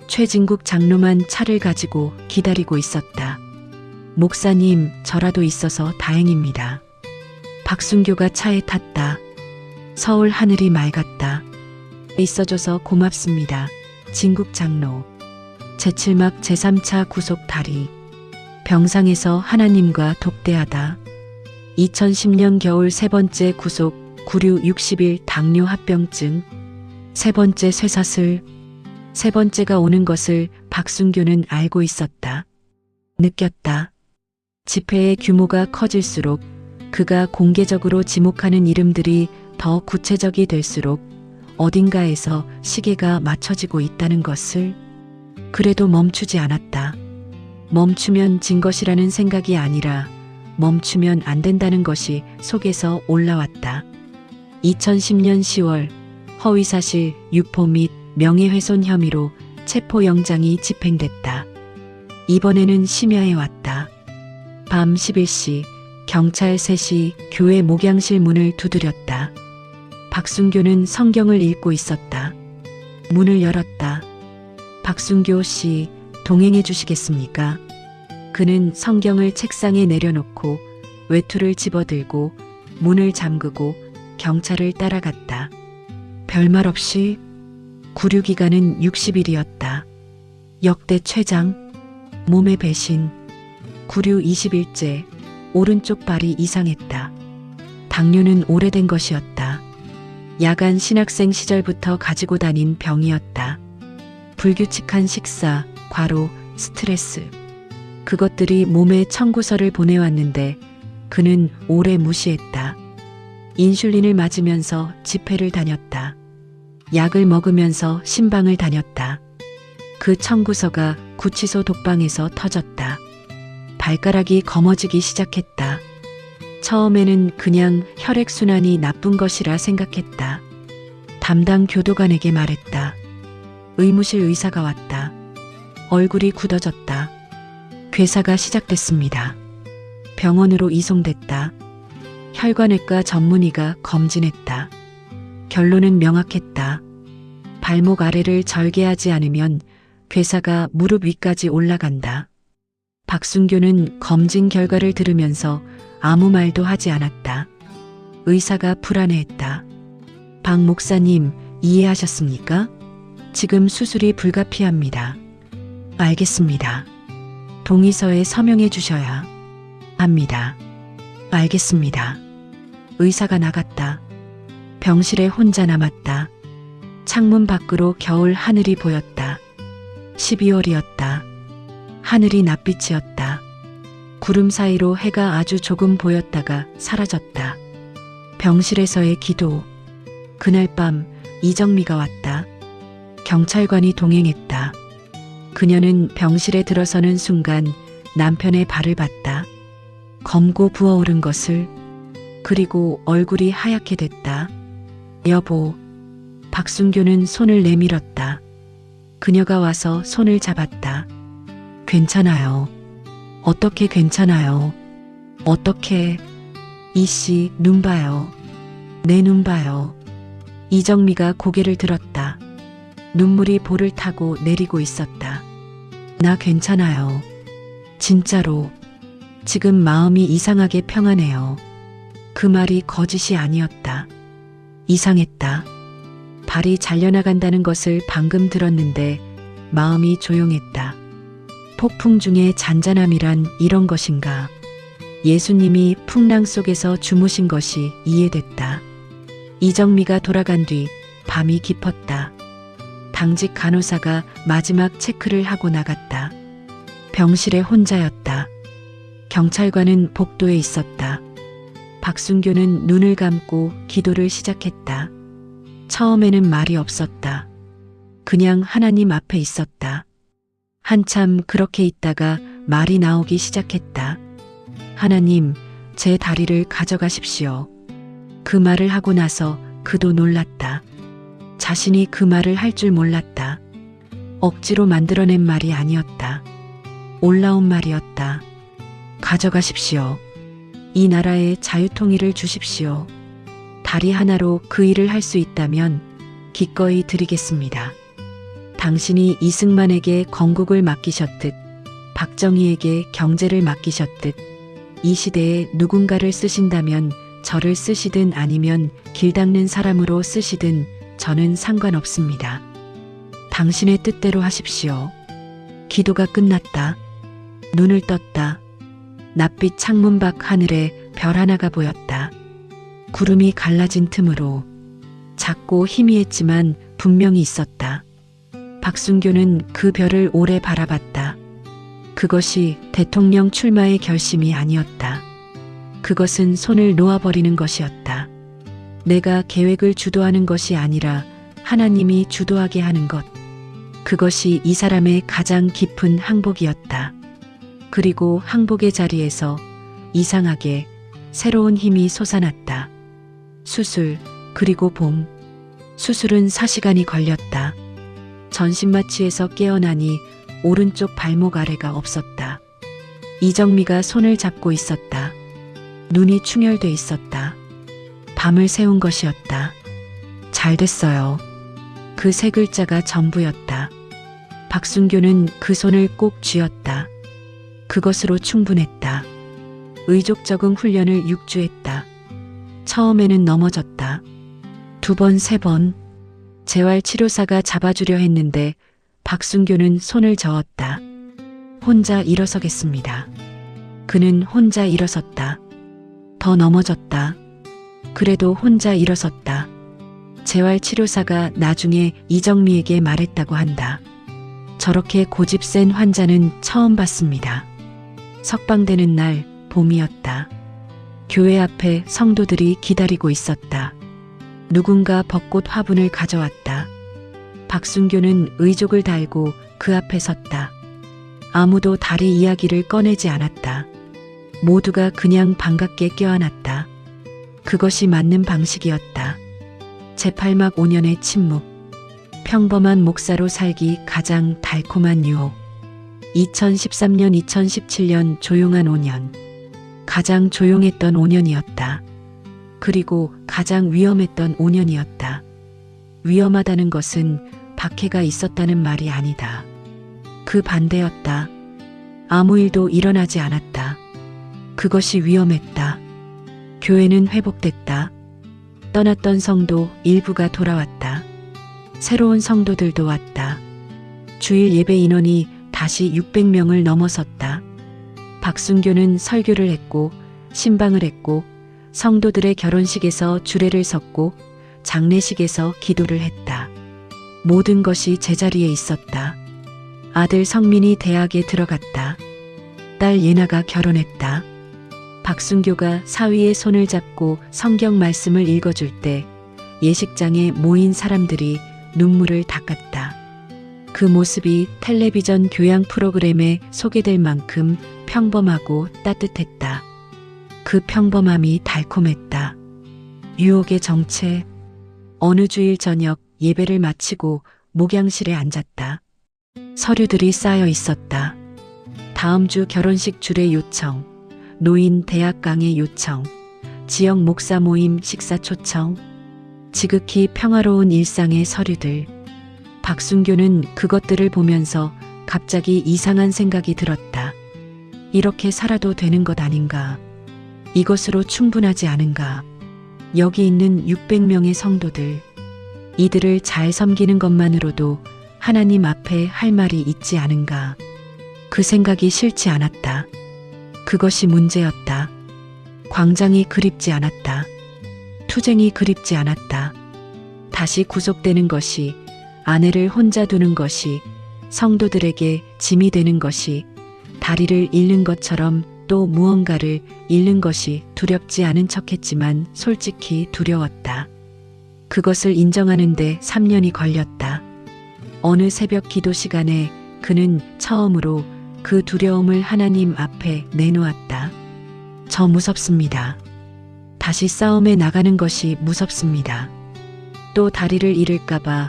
최진국 장로만 차를 가지고 기다리고 있었다. 목사님, 저라도 있어서 다행입니다. 박순교가 차에 탔다. 서울 하늘이 맑았다. 있어줘서 고맙습니다. 진국 장로. 제7막 제3차 구속 다리. 병상에서 하나님과 독대하다. 2010년 겨울 세 번째 구속, 구류 60일 당뇨 합병증. 세 번째 쇠사슬. 세 번째가 오는 것을 박순교는 알고 있었다. 느꼈다. 집회의 규모가 커질수록 그가 공개적으로 지목하는 이름들이 더 구체적이 될수록 어딘가에서 시계가 맞춰지고 있다는 것을. 그래도 멈추지 않았다. 멈추면 진 것이라는 생각이 아니라 멈추면 안 된다는 것이 속에서 올라왔다. 2010년 10월 허위사실, 유포 및 명예훼손 혐의로 체포영장이 집행됐다. 이번에는 심야에 왔다. 밤 11시 경찰 셋이 교회 목양실 문을 두드렸다. 박순교는 성경을 읽고 있었다. 문을 열었다. 박순교 씨, 동행해 주시겠습니까? 그는 성경을 책상에 내려놓고 외투를 집어들고 문을 잠그고 경찰을 따라갔다. 별말 없이. 구류 기간은 60일이었다. 역대 최장. 몸의 배신. 구류 20일째. 오른쪽 발이 이상했다. 당뇨는 오래된 것이었다. 야간 신학생 시절부터 가지고 다닌 병이었다. 불규칙한 식사, 과로, 스트레스. 그것들이 몸에 청구서를 보내왔는데 그는 오래 무시했다. 인슐린을 맞으면서 집회를 다녔다. 약을 먹으면서 신방을 다녔다. 그 청구서가 구치소 독방에서 터졌다. 발가락이 검어지기 시작했다. 처음에는 그냥 혈액순환이 나쁜 것이라 생각했다. 담당 교도관에게 말했다. 의무실 의사가 왔다. 얼굴이 굳어졌다. 괴사가 시작됐습니다. 병원으로 이송됐다. 혈관외과 전문의가 검진했다. 결론은 명확했다. 발목 아래를 절개하지 않으면 괴사가 무릎 위까지 올라간다. 박순교는 검진 결과를 들으면서 아무 말도 하지 않았다. 의사가 불안해했다. 박 목사님, 이해하셨습니까? 지금 수술이 불가피합니다. 알겠습니다. 동의서에 서명해 주셔야 합니다. 알겠습니다. 의사가 나갔다. 병실에 혼자 남았다. 창문 밖으로 겨울 하늘이 보였다. 12월이었다. 하늘이 낯빛이었다. 구름 사이로 해가 아주 조금 보였다가 사라졌다. 병실에서의 기도. 그날 밤 이정미가 왔다. 경찰관이 동행했다. 그녀는 병실에 들어서는 순간 남편의 발을 봤다. 검고 부어오른 것을. 그리고 얼굴이 하얗게 됐다. 여보. 박순교는 손을 내밀었다. 그녀가 와서 손을 잡았다. 괜찮아요. 어떻게 괜찮아요? 어떻게? 이씨, 눈 봐요. 내 눈 봐요. 이정미가 고개를 들었다. 눈물이 볼을 타고 내리고 있었다. 나 괜찮아요. 진짜로. 지금 마음이 이상하게 평안해요. 그 말이 거짓이 아니었다. 이상했다. 발이 잘려나간다는 것을 방금 들었는데 마음이 조용했다. 폭풍 중에 잔잔함이란 이런 것인가. 예수님이 풍랑 속에서 주무신 것이 이해됐다. 이정미가 돌아간 뒤 밤이 깊었다. 당직 간호사가 마지막 체크를 하고 나갔다. 병실에 혼자였다. 경찰관은 복도에 있었다. 박순교는 눈을 감고 기도를 시작했다. 처음에는 말이 없었다. 그냥 하나님 앞에 있었다. 한참 그렇게 있다가 말이 나오기 시작했다. 하나님, 제 다리를 가져가십시오. 그 말을 하고 나서 그도 놀랐다. 자신이 그 말을 할 줄 몰랐다. 억지로 만들어낸 말이 아니었다. 올라온 말이었다. 가져가십시오. 이 나라에 자유통일을 주십시오. 다리 하나로 그 일을 할 수 있다면 기꺼이 드리겠습니다. 당신이 이승만에게 건국을 맡기셨듯 박정희에게 경제를 맡기셨듯 이 시대에 누군가를 쓰신다면 저를 쓰시든 아니면 길 닦는 사람으로 쓰시든 저는 상관없습니다. 당신의 뜻대로 하십시오. 기도가 끝났다. 눈을 떴다. 낯빛 창문 밖 하늘에 별 하나가 보였다. 구름이 갈라진 틈으로. 작고 희미했지만 분명히 있었다. 박순교는 그 별을 오래 바라봤다. 그것이 대통령 출마의 결심이 아니었다. 그것은 손을 놓아버리는 것이었다. 내가 계획을 주도하는 것이 아니라 하나님이 주도하게 하는 것. 그것이 이 사람의 가장 깊은 항복이었다. 그리고 항복의 자리에서 이상하게 새로운 힘이 솟아났다. 수술, 그리고 봄. 수술은 4시간이 걸렸다. 전신마취에서 깨어나니 오른쪽 발목 아래가 없었다. 이정미가 손을 잡고 있었다. 눈이 충혈돼 있었다. 밤을 새운 것이었다. 잘 됐어요. 그 세 글자가 전부였다. 박순교는 그 손을 꼭 쥐었다. 그것으로 충분했다. 의족 적응 훈련을 6주 했다. 처음에는 넘어졌다. 2번, 3번. 재활치료사가 잡아주려 했는데 박순교는 손을 저었다. 혼자 일어서겠습니다. 그는 혼자 일어섰다. 더 넘어졌다. 그래도 혼자 일어섰다. 재활치료사가 나중에 이정미에게 말했다고 한다. 저렇게 고집 센 환자는 처음 봤습니다. 석방되는 날 봄이었다. 교회 앞에 성도들이 기다리고 있었다. 누군가 벚꽃 화분을 가져왔다. 박순교는 의족을 달고 그 앞에 섰다. 아무도 다리 이야기를 꺼내지 않았다. 모두가 그냥 반갑게 껴안았다. 그것이 맞는 방식이었다. 제8막 5년의 침묵. 평범한 목사로 살기 가장 달콤한 유혹. 2013년 2017년 조용한 5년. 가장 조용했던 5년이었다. 그리고 가장 위험했던 5년이었다. 위험하다는 것은 박해가 있었다는 말이 아니다. 그 반대였다. 아무 일도 일어나지 않았다. 그것이 위험했다. 교회는 회복됐다. 떠났던 성도 일부가 돌아왔다. 새로운 성도들도 왔다. 주일 예배 인원이 다시 600명을 넘어섰다. 박순교는 설교를 했고 신방을 했고 성도들의 결혼식에서 주례를 섰고 장례식에서 기도를 했다. 모든 것이 제자리에 있었다. 아들 성민이 대학에 들어갔다. 딸 예나가 결혼했다. 박순교가 사위의 손을 잡고 성경 말씀을 읽어줄 때 예식장에 모인 사람들이 눈물을 닦았다. 그 모습이 텔레비전 교양 프로그램에 소개될 만큼 평범하고 따뜻했다. 그 평범함이 달콤했다. 유혹의 정체. 어느 주일 저녁 예배를 마치고 목양실에 앉았다. 서류들이 쌓여 있었다. 다음 주 결혼식 주례 요청, 노인 대학 강의 요청, 지역 목사 모임 식사 초청, 지극히 평화로운 일상의 서류들. 박순교는 그것들을 보면서 갑자기 이상한 생각이 들었다. 이렇게 살아도 되는 것 아닌가? 이것으로 충분하지 않은가? 여기 있는 600명의 성도들, 이들을 잘 섬기는 것만으로도 하나님 앞에 할 말이 있지 않은가? 그 생각이 싫지 않았다. 그것이 문제였다. 광장이 그립지 않았다. 투쟁이 그립지 않았다. 다시 구속되는 것이, 아내를 혼자 두는 것이, 성도들에게 짐이 되는 것이, 다리를 잃는 것처럼 또 무언가를 잃는 것이 두렵지 않은 척했지만 솔직히 두려웠다. 그것을 인정하는데 3년이 걸렸다. 어느 새벽 기도 시간에 그는 처음으로 그 두려움을 하나님 앞에 내놓았다. 저 무섭습니다. 다시 싸움에 나가는 것이 무섭습니다. 또 다리를 잃을까봐,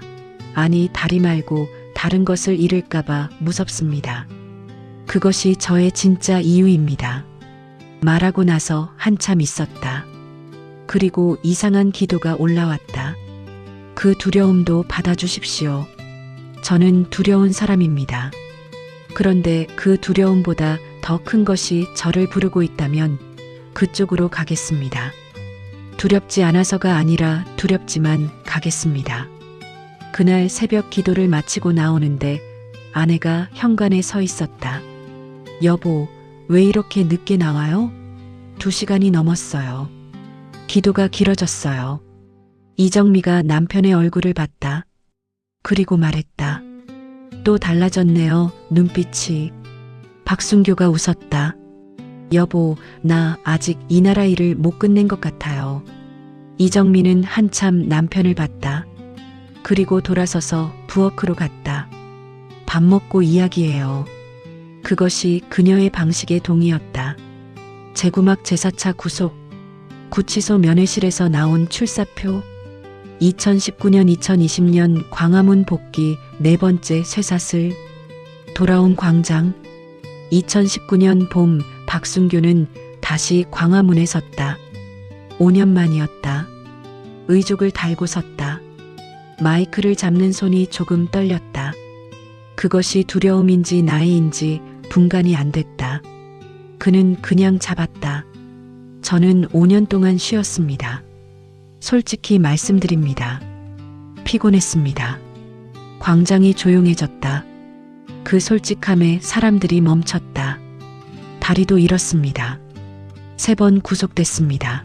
아니 다리 말고 다른 것을 잃을까봐 무섭습니다. 그것이 저의 진짜 이유입니다. 말하고 나서 한참 있었다. 그리고 이상한 기도가 올라왔다. 그 두려움도 받아주십시오. 저는 두려운 사람입니다. 그런데 그 두려움보다 더 큰 것이 저를 부르고 있다면 그쪽으로 가겠습니다. 두렵지 않아서가 아니라 두렵지만 가겠습니다. 그날 새벽 기도를 마치고 나오는데 아내가 현관에 서 있었다. 여보, 왜 이렇게 늦게 나와요? 2시간이 넘었어요. 기도가 길어졌어요. 이정미가 남편의 얼굴을 봤다. 그리고 말했다. 또 달라졌네요, 눈빛이. 박순교가 웃었다. 여보, 나 아직 이 나라 일을 못 끝낸 것 같아요. 이정미는 한참 남편을 봤다. 그리고 돌아서서 부엌으로 갔다. 밥 먹고 이야기해요. 그것이 그녀의 방식의 동의였다. 제구막 제사차 구속, 구치소 면회실에서 나온 출사표, 2019년 2020년 광화문 복귀 4번째 쇠사슬, 돌아온 광장. 2019년 봄 박순교는 다시 광화문에 섰다. 5년 만이었다. 의족을 달고 섰다. 마이크를 잡는 손이 조금 떨렸다. 그것이 두려움인지 나이인지 분간이 안 됐다. 그는 그냥 잡았다. 저는 5년 동안 쉬었습니다. 솔직히 말씀드립니다. 피곤했습니다. 광장이 조용해졌다. 그 솔직함에 사람들이 멈췄다. 다리도 잃었습니다. 3번 구속됐습니다.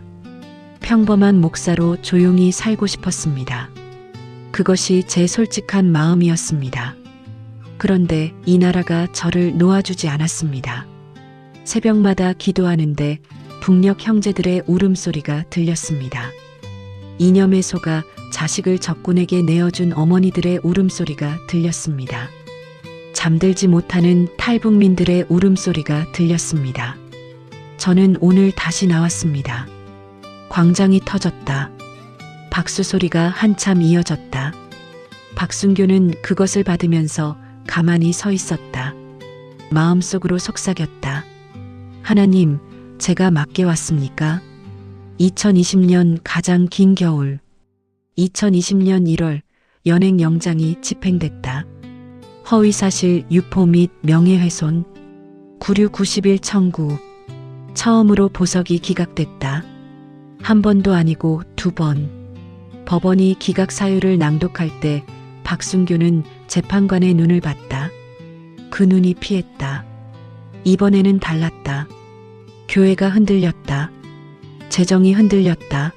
평범한 목사로 조용히 살고 싶었습니다. 그것이 제 솔직한 마음이었습니다. 그런데 이 나라가 저를 놓아주지 않았습니다. 새벽마다 기도하는데 북녘 형제들의 울음소리가 들렸습니다. 이념의 소가 자식을 적군에게 내어준 어머니들의 울음소리가 들렸습니다. 잠들지 못하는 탈북민들의 울음소리가 들렸습니다. 저는 오늘 다시 나왔습니다. 광장이 터졌다. 박수 소리가 한참 이어졌다. 박순교는 그것을 받으면서 가만히 서 있었다. 마음속으로 속삭였다. 하나님, 제가 맞게 왔습니까? 2020년 가장 긴 겨울. 2020년 1월 연행영장이 집행됐다. 허위사실 유포 및 명예훼손. 구류 90일 청구. 처음으로 보석이 기각됐다. 한 번도 아니고 2번. 법원이 기각 사유를 낭독할 때 박순교는 재판관의 눈을 봤다. 그 눈이 피했다. 이번에는 달랐다. 교회가 흔들렸다. 재정이 흔들렸다.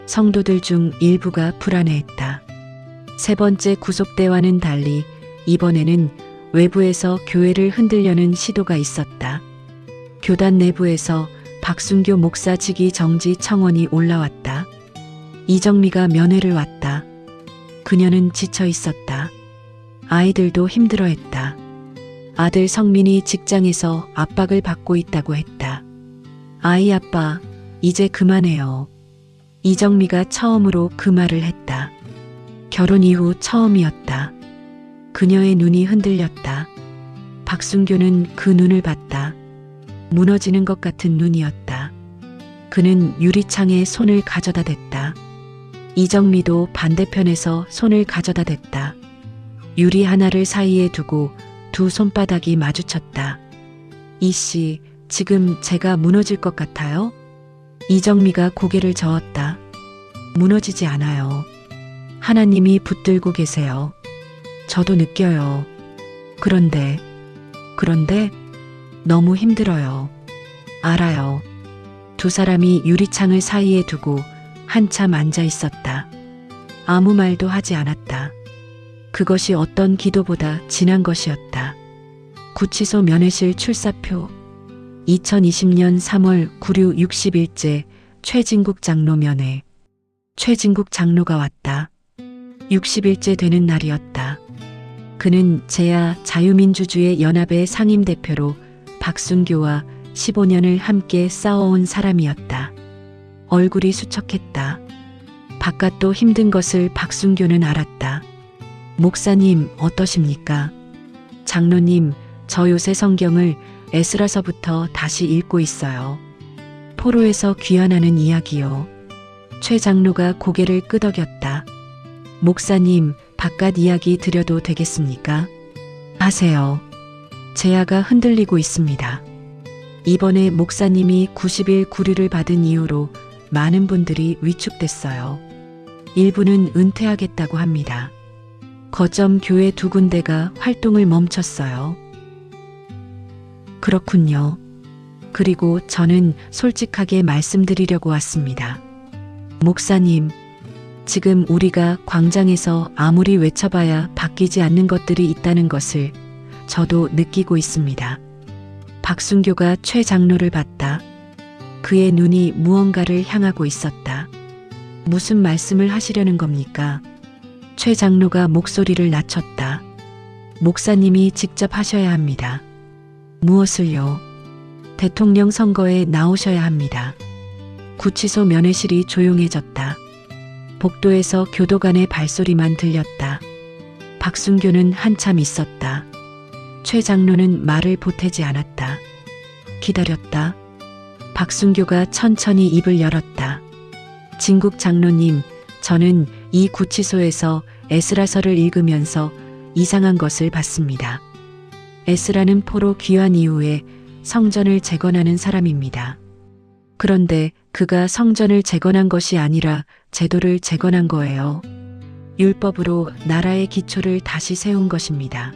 성도들 중 일부가 불안해했다. 세 번째 구속대와는 달리 이번에는 외부에서 교회를 흔들려는 시도가 있었다. 교단 내부에서 박순교 목사 직위 정지 청원이 올라왔다. 이정미가 면회를 왔다. 그녀는 지쳐 있었다. 아이들도 힘들어했다. 아들 성민이 직장에서 압박을 받고 있다고 했다. 아이 아빠, 이제 그만해요. 이정미가 처음으로 그 말을 했다. 결혼 이후 처음이었다. 그녀의 눈이 흔들렸다. 박순교는 그 눈을 봤다. 무너지는 것 같은 눈이었다. 그는 유리창에 손을 가져다 댔다. 이정미도 반대편에서 손을 가져다 댔다. 유리 하나를 사이에 두고 두 손바닥이 마주쳤다. 이씨, 지금 제가 무너질 것 같아요? 이정미가 고개를 저었다. 무너지지 않아요. 하나님이 붙들고 계세요. 저도 느껴요. 그런데 너무 힘들어요. 알아요. 두 사람이 유리창을 사이에 두고 한참 앉아 있었다. 아무 말도 하지 않았다. 그것이 어떤 기도보다 진한 것이었다. 구치소 면회실 출사표 2020년 3월 96 60일째 최진국 장로 면회. 최진국 장로가 왔다. 60일째 되는 날이었다. 그는 제야 자유민주주의 연합의 상임대표로 박순교와 15년을 함께 싸워온 사람이었다. 얼굴이 수척했다. 바깥도 힘든 것을 박순교는 알았다. 목사님 어떠십니까? 장로님, 저 요새 성경을 에스라서부터 다시 읽고 있어요. 포로에서 귀환하는 이야기요. 최 장로가 고개를 끄덕였다. 목사님, 바깥 이야기 드려도 되겠습니까? 하세요. 제야가 흔들리고 있습니다. 이번에 목사님이 90일 구류를 받은 이후로 많은 분들이 위축됐어요. 일부는 은퇴하겠다고 합니다. 거점 교회 두 군데가 활동을 멈췄어요. 그렇군요. 그리고 저는 솔직하게 말씀드리려고 왔습니다. 목사님, 지금 우리가 광장에서 아무리 외쳐봐야 바뀌지 않는 것들이 있다는 것을 저도 느끼고 있습니다. 박순교가 최 장로를 봤다. 그의 눈이 무언가를 향하고 있었다. 무슨 말씀을 하시려는 겁니까? 최 장로가 목소리를 낮췄다. 목사님이 직접 하셔야 합니다. 무엇을요? 대통령 선거에 나오셔야 합니다. 구치소 면회실이 조용해졌다. 복도에서 교도관의 발소리만 들렸다. 박순교는 한참 있었다. 최 장로는 말을 보태지 않았다. 기다렸다. 박순교가 천천히 입을 열었다. 진국 장로님, 저는 이 구치소에서 에스라서를 읽으면서 이상한 것을 봤습니다. 에스라는 포로 귀환 이후에 성전을 재건하는 사람입니다. 그런데 그가 성전을 재건한 것이 아니라 제도를 재건한 거예요. 율법으로 나라의 기초를 다시 세운 것입니다.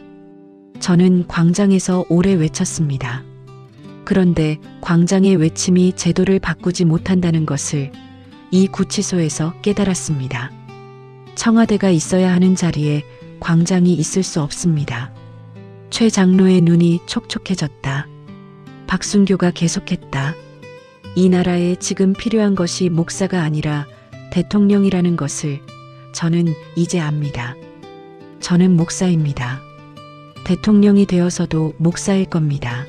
저는 광장에서 오래 외쳤습니다. 그런데 광장의 외침이 제도를 바꾸지 못한다는 것을 이 구치소에서 깨달았습니다. 청와대가 있어야 하는 자리에 광장이 있을 수 없습니다. 최 장로의 눈이 촉촉해졌다. 박순교가 계속했다. 이 나라에 지금 필요한 것이 목사가 아니라 대통령이라는 것을 저는 이제 압니다. 저는 목사입니다. 대통령이 되어서도 목사일 겁니다.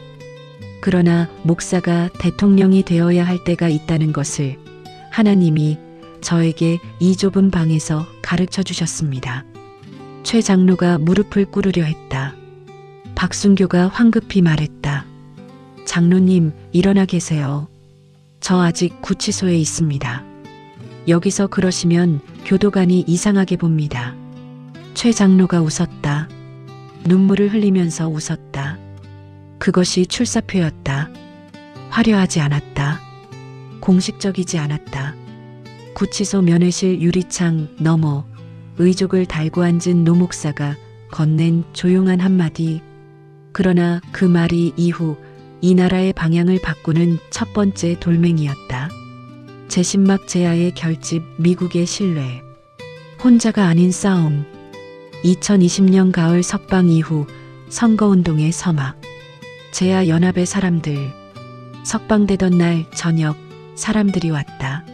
그러나 목사가 대통령이 되어야 할 때가 있다는 것을 하나님이 저에게 이 좁은 방에서 가르쳐 주셨습니다. 최 장로가 무릎을 꿇으려 했다. 박순교가 황급히 말했다. 장로님, 일어나 계세요. 저 아직 구치소에 있습니다. 여기서 그러시면 교도관이 이상하게 봅니다. 최 장로가 웃었다. 눈물을 흘리면서 웃었다. 그것이 출사표였다. 화려하지 않았다. 공식적이지 않았다. 구치소 면회실 유리창 너머 의족을 달고 앉은 노 목사가 건넨 조용한 한마디. 그러나 그 말이 이후 이 나라의 방향을 바꾸는 첫 번째 돌멩이였다. 제신막 제야의 결집, 미국의 신뢰. 혼자가 아닌 싸움. 2020년 가을 석방 이후 선거운동의 서막. 제야 연합의 사람들. 석방되던 날 저녁 사람들이 왔다.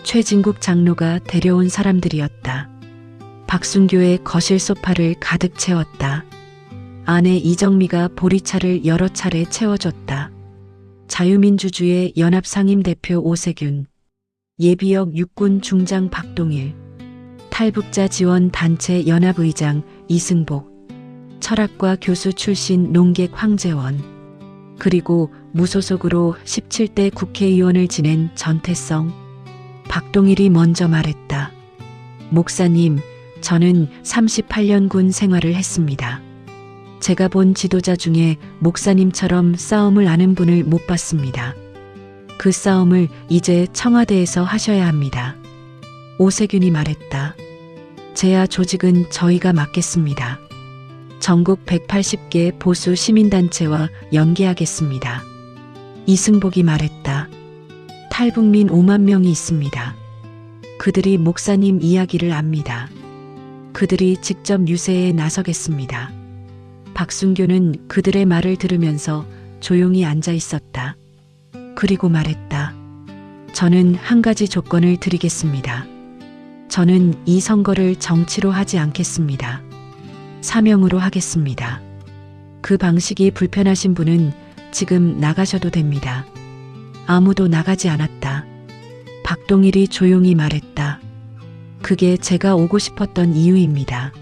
최진국 장로가 데려온 사람들이었다. 박순교의 거실 소파를 가득 채웠다. 아내 이정미가 보리차를 여러 차례 채워줬다. 자유민주주의 연합 상임대표 오세균, 예비역 육군 중장 박동일, 탈북자 지원 단체 연합의장 이승복, 철학과 교수 출신 농객 황재원, 그리고 무소속으로 17대 국회의원을 지낸 전태성. 박동일이 먼저 말했다. 목사님, 저는 38년 군 생활을 했습니다. 제가 본 지도자 중에 목사님처럼 싸움을 아는 분을 못 봤습니다. 그 싸움을 이제 청와대에서 하셔야 합니다. 오세균이 말했다. 제야 조직은 저희가 맡겠습니다. 전국 180개 보수 시민단체와 연계하겠습니다. 이승복이 말했다. 탈북민 5만 명이 있습니다. 그들이 목사님 이야기를 압니다. 그들이 직접 유세에 나서겠습니다. 박순교는 그들의 말을 들으면서 조용히 앉아 있었다. 그리고 말했다. 저는 한 가지 조건을 드리겠습니다. 저는 이 선거를 정치로 하지 않겠습니다. 사명으로 하겠습니다. 그 방식이 불편하신 분은 지금 나가셔도 됩니다. 아무도 나가지 않았다. 박동일이 조용히 말했다. 그게 제가 오고 싶었던 이유입니다.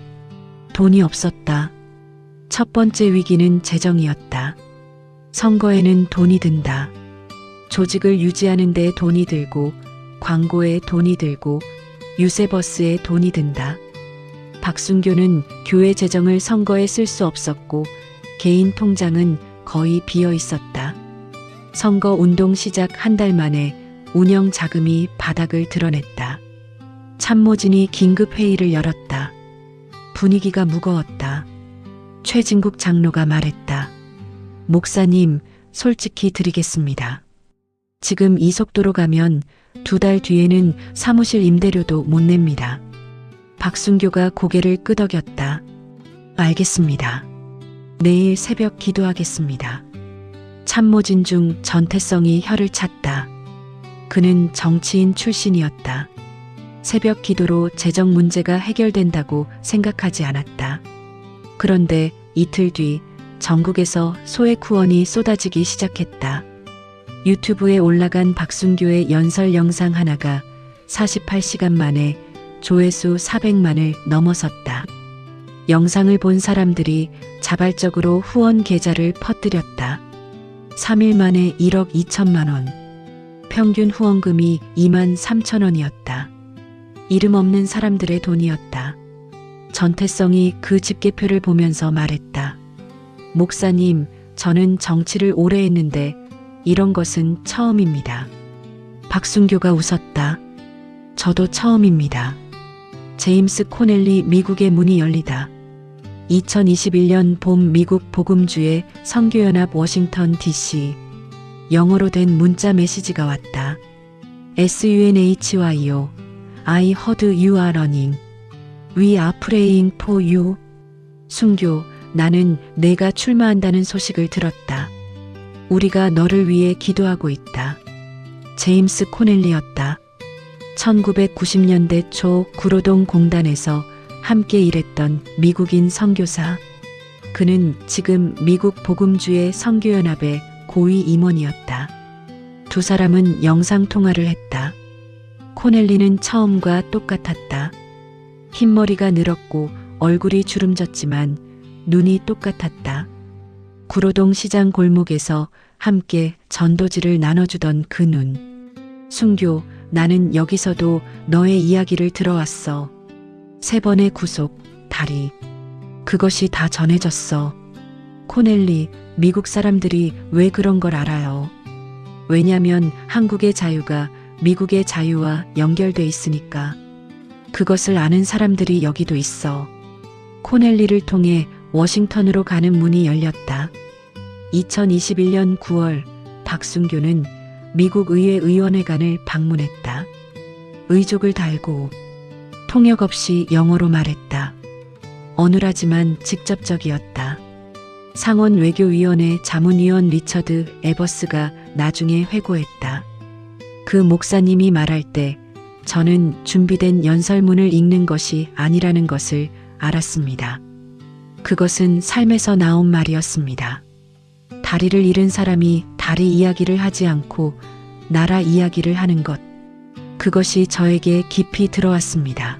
돈이 없었다. 첫 번째 위기는 재정이었다. 선거에는 돈이 든다. 조직을 유지하는 데 돈이 들고, 광고에 돈이 들고, 유세버스에 돈이 든다. 박순교는 교회 재정을 선거에 쓸 수 없었고, 개인 통장은 거의 비어 있었다. 선거 운동 시작 한 달 만에 운영 자금이 바닥을 드러냈다. 참모진이 긴급 회의를 열었다. 분위기가 무거웠다. 최진국 장로가 말했다. 목사님, 솔직히 드리겠습니다. 지금 이 속도로 가면 2달 뒤에는 사무실 임대료도 못 냅니다. 박순교가 고개를 끄덕였다. 알겠습니다. 내일 새벽 기도하겠습니다. 참모진 중 전태성이 혀를 찼다. 그는 정치인 출신이었다. 새벽 기도로 재정 문제가 해결된다고 생각하지 않았다. 그런데 이틀 뒤 전국에서 소액 후원이 쏟아지기 시작했다. 유튜브에 올라간 박순교의 연설 영상 하나가 48시간 만에 조회수 400만을 넘어섰다. 영상을 본 사람들이 자발적으로 후원 계좌를 퍼뜨렸다. 3일 만에 1억 2천만 원. 평균 후원금이 2만 3천 원이었다. 이름 없는 사람들의 돈이었다. 전태성이 그 집계표를 보면서 말했다. 목사님, 저는 정치를 오래 했는데 이런 것은 처음입니다. 박순교가 웃었다. 저도 처음입니다. 제임스 코넬리 미국의 문이 열리다. 2021년 봄 미국 복음주의 선교연합 워싱턴 DC. 영어로 된 문자 메시지가 왔다. SUNHYO I heard you are running. We are praying for you. 순교, 나는 내가 출마한다는 소식을 들었다. 우리가 너를 위해 기도하고 있다. 제임스 코넬리였다. 1990년대 초 구로동 공단에서 함께 일했던 미국인 선교사. 그는 지금 미국 복음주의 선교연합의 고위 임원이었다. 두 사람은 영상통화를 했다. 코넬리는 처음과 똑같았다. 흰머리가 늘었고 얼굴이 주름졌지만 눈이 똑같았다. 구로동 시장 골목에서 함께 전도지를 나눠주던 그 눈. 순교, 나는 여기서도 너의 이야기를 들어왔어. 3번의 구속, 다리. 그것이 다 전해졌어. 코넬리, 미국 사람들이 왜 그런 걸 알아요? 왜냐면 한국의 자유가 미국의 자유와 연결돼 있으니까. 그것을 아는 사람들이 여기도 있어. 코넬리를 통해 워싱턴으로 가는 문이 열렸다. 2021년 9월 박순교는 미국 의회 의원회관을 방문했다. 의족을 달고 통역 없이 영어로 말했다. 어눌하지만 직접적이었다. 상원 외교위원회 자문위원 리처드 에버스가 나중에 회고했다. 그 목사님이 말할 때 저는 준비된 연설문을 읽는 것이 아니라는 것을 알았습니다. 그것은 삶에서 나온 말이었습니다. 다리를 잃은 사람이 다리 이야기를 하지 않고 나라 이야기를 하는 것. 그것이 저에게 깊이 들어왔습니다.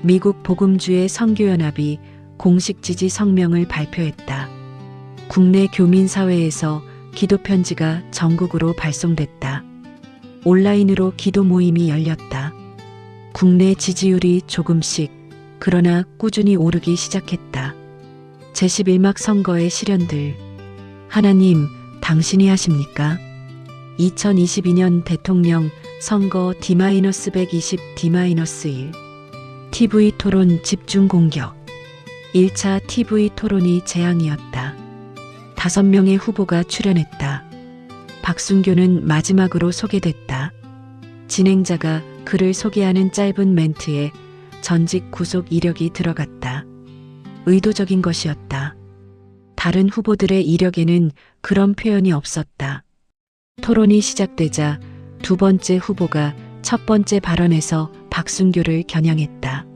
미국 복음주의 선교연합이 공식 지지 성명을 발표했다. 국내 교민사회에서 기도 편지가 전국으로 발송됐다. 온라인으로 기도 모임이 열렸다. 국내 지지율이 조금씩 그러나 꾸준히 오르기 시작했다. 제11막 선거의 실현들. 하나님, 당신이 하십니까? 2022년 대통령 선거 D-120 D-1 TV 토론 집중 공격. 1차 TV 토론이 재앙이었다. 5명의 후보가 출연했다. 박순교는 마지막으로 소개됐다. 진행자가 그를 소개하는 짧은 멘트에 전직 구속 이력이 들어갔다. 의도적인 것이었다. 다른 후보들의 이력에는 그런 표현이 없었다. 토론이 시작되자 두 번째 후보가 첫 번째 발언에서 박순교를 겨냥했다.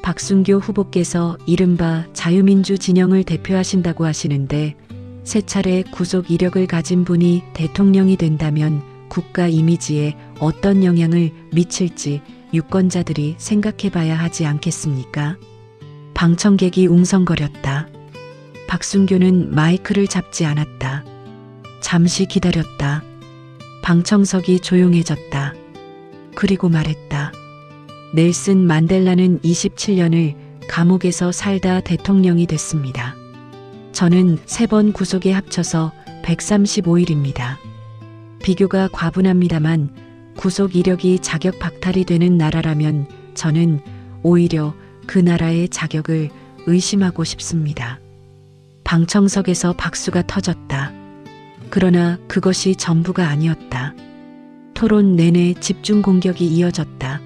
박순교 후보께서 이른바 자유민주 진영을 대표하신다고 하시는데 세 차례 구속 이력을 가진 분이 대통령이 된다면 국가 이미지에 어떤 영향을 미칠지 유권자들이 생각해봐야 하지 않겠습니까? 방청객이 웅성거렸다. 박순교는 마이크를 잡지 않았다. 잠시 기다렸다. 방청석이 조용해졌다. 그리고 말했다. 넬슨 만델라는 27년을 감옥에서 살다 대통령이 됐습니다. 저는 3번 구속에 합쳐서 135일입니다. 비교가 과분합니다만 구속 이력이 자격 박탈이 되는 나라라면 저는 오히려 그 나라의 자격을 의심하고 싶습니다. 방청석에서 박수가 터졌다. 그러나 그것이 전부가 아니었다. 토론 내내 집중 공격이 이어졌다.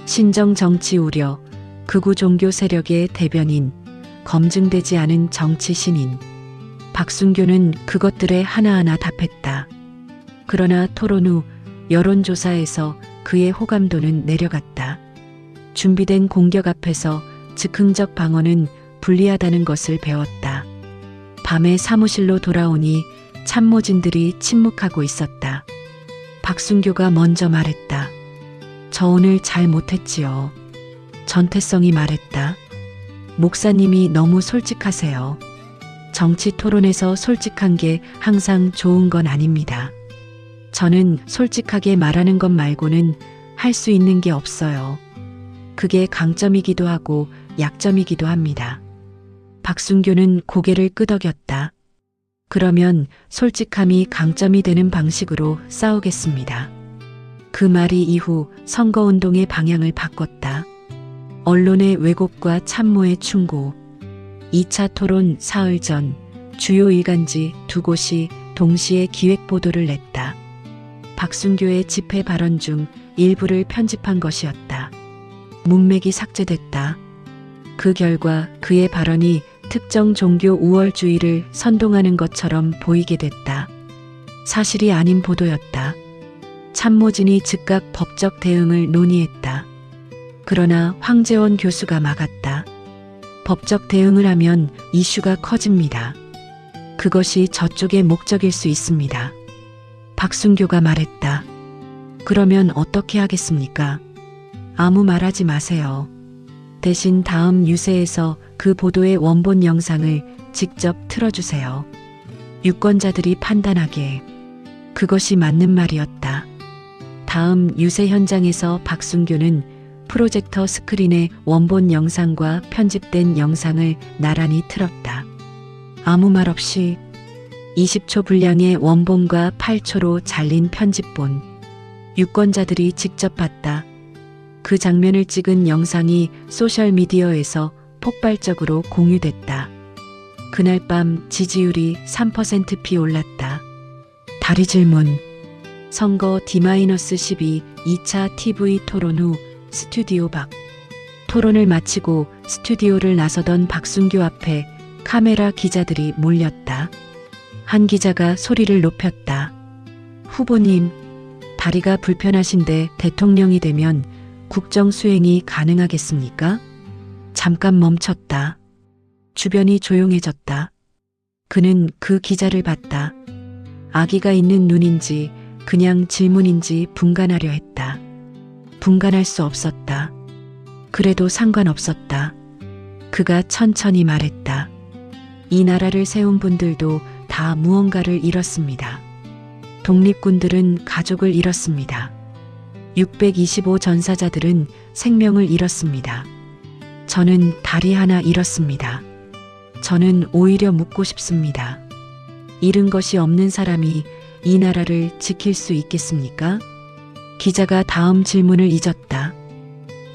신정 정치 우려, 극우 종교 세력의 대변인, 검증되지 않은 정치 신인. 박순교는 그것들에 하나하나 답했다. 그러나 토론 후 여론조사에서 그의 호감도는 내려갔다. 준비된 공격 앞에서 즉흥적 방어는 불리하다는 것을 배웠다. 밤에 사무실로 돌아오니 참모진들이 침묵하고 있었다. 박순교가 먼저 말했다. 저 오늘 잘 못했지요. 전태성이 말했다. 목사님이 너무 솔직하세요. 정치 토론에서 솔직한 게 항상 좋은 건 아닙니다. 저는 솔직하게 말하는 것 말고는 할 수 있는 게 없어요. 그게 강점이기도 하고 약점이기도 합니다. 박순교는 고개를 끄덕였다. 그러면 솔직함이 강점이 되는 방식으로 싸우겠습니다. 그 말이 이후 선거운동의 방향을 바꿨다. 언론의 왜곡과 참모의 충고. 2차 토론 사흘 전 주요 일간지 2곳이 동시에 기획보도를 냈다. 박순교의 집회 발언 중 일부를 편집한 것이었다. 문맥이 삭제됐다. 그 결과 그의 발언이 특정 종교 우월주의를 선동하는 것처럼 보이게 됐다. 사실이 아닌 보도였다. 참모진이 즉각 법적 대응을 논의했다. 그러나 황재원 교수가 막았다. 법적 대응을 하면 이슈가 커집니다. 그것이 저쪽의 목적일 수 있습니다. 박순교가 말했다. 그러면 어떻게 하겠습니까? 아무 말하지 마세요. 대신 다음 유세에서 그 보도의 원본 영상을 직접 틀어주세요. 유권자들이 판단하게. 그것이 맞는 말이었다. 다음 유세 현장에서 박순교는 프로젝터 스크린에 원본 영상과 편집된 영상을 나란히 틀었다. 아무 말 없이 20초 분량의 원본과 8초로 잘린 편집본. 유권자들이 직접 봤다. 그 장면을 찍은 영상이 소셜미디어에서 폭발적으로 공유됐다. 그날 밤 지지율이 3%피 올랐다. 다리 질문. 선거 D-12 2차 TV 토론 후 스튜디오 밖. 토론을 마치고 스튜디오를 나서던 박순교 앞에 카메라 기자들이 몰렸다. 한 기자가 소리를 높였다. 후보님, 다리가 불편하신데 대통령이 되면 국정 수행이 가능하겠습니까? 잠깐 멈췄다. 주변이 조용해졌다. 그는 그 기자를 봤다. 아기가 있는 눈인지 그냥 질문인지 분간하려 했다. 분간할 수 없었다. 그래도 상관없었다. 그가 천천히 말했다. 이 나라를 세운 분들도 다 무언가를 잃었습니다. 독립군들은 가족을 잃었습니다. 625 전사자들은 생명을 잃었습니다. 저는 다리 하나 잃었습니다. 저는 오히려 묻고 싶습니다. 잃은 것이 없는 사람이 이 나라를 지킬 수 있겠습니까? 기자가 다음 질문을 잊었다.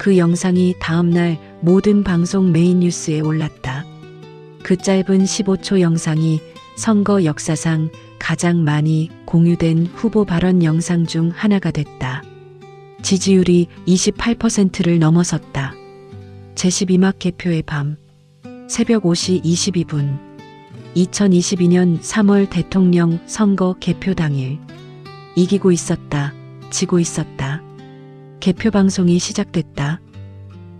그 영상이 다음 날 모든 방송 메인 뉴스에 올랐다. 그 짧은 15초 영상이 선거 역사상 가장 많이 공유된 후보 발언 영상 중 하나가 됐다. 지지율이 28%를 넘어섰다. 제12막 개표의 밤, 새벽 5시 22분, 2022년 3월 대통령 선거 개표 당일. 이기고 있었다. 지고 있었다. 개표 방송이 시작됐다.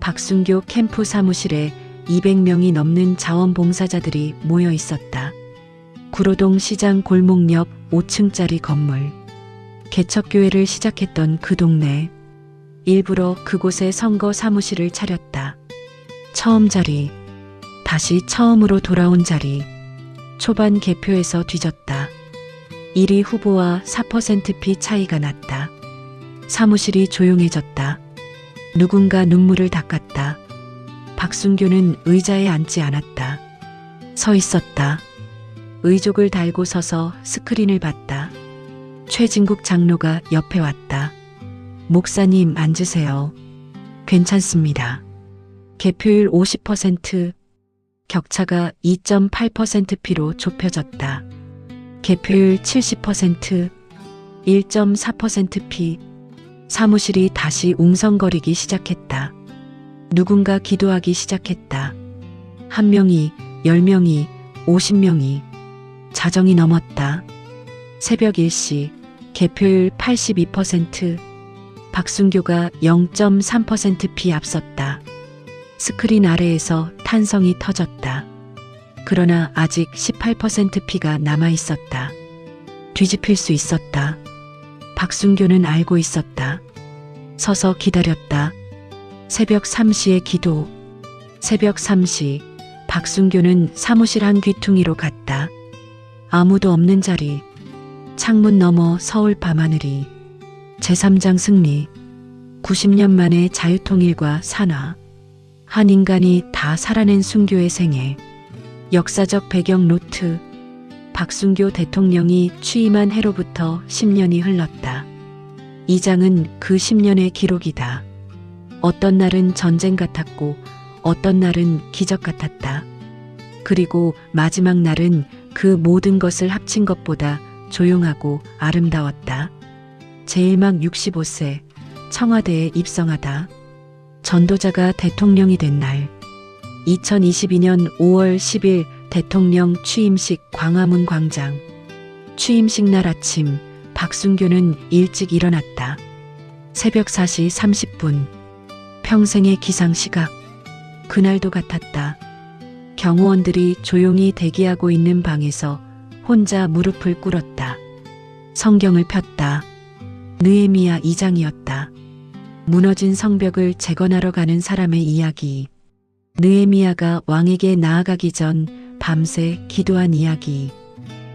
박순교 캠프 사무실에 200명이 넘는 자원봉사자들이 모여 있었다. 구로동 시장 골목 옆 5층짜리 건물. 개척교회를 시작했던 그 동네. 일부러 그곳에 선거 사무실을 차렸다. 처음 자리. 다시 처음으로 돌아온 자리. 초반 개표에서 뒤졌다. 1위 후보와 4%피 차이가 났다. 사무실이 조용해졌다. 누군가 눈물을 닦았다. 박순교는 의자에 앉지 않았다. 서 있었다. 의족을 달고 서서 스크린을 봤다. 최진국 장로가 옆에 왔다. 목사님 앉으세요. 괜찮습니다. 개표율 50%, 격차가 2.8%피로 좁혀졌다. 개표율 70%, 1.4%피. 사무실이 다시 웅성거리기 시작했다. 누군가 기도하기 시작했다. 1명이, 10명이, 50명이. 자정이 넘었다. 새벽 1시, 개표율 82%, 박순교가 0.3%피 앞섰다. 스크린 아래에서 탄성이 터졌다. 그러나 아직 18%피가 남아 있었다. 뒤집힐 수 있었다. 박순교는 알고 있었다. 서서 기다렸다. 새벽 3시에 기도. 새벽 3시, 박순교는 사무실 한 귀퉁이로 갔다. 아무도 없는 자리. 창문 너머 서울 밤하늘이. 제3장 승리. 90년 만에 자유통일과 산화. 한 인간이 다 살아낸 순교의 생애. 역사적 배경 노트. 박순교 대통령이 취임한 해로부터 10년이 흘렀다. 이 장은 그 10년의 기록이다. 어떤 날은 전쟁 같았고 어떤 날은 기적 같았다. 그리고 마지막 날은 그 모든 것을 합친 것보다 조용하고 아름다웠다. 제일막 65세, 청와대에 입성하다. 전도자가 대통령이 된 날. 2022년 5월 10일 대통령 취임식 광화문 광장. 취임식 날 아침, 박순교는 일찍 일어났다. 새벽 4시 30분. 평생의 기상시각. 그날도 같았다. 경호원들이 조용히 대기하고 있는 방에서 혼자 무릎을 꿇었다. 성경을 폈다. 느헤미야 2장이었다. 무너진 성벽을 재건하러 가는 사람의 이야기. 느헤미야가 왕에게 나아가기 전 밤새 기도한 이야기.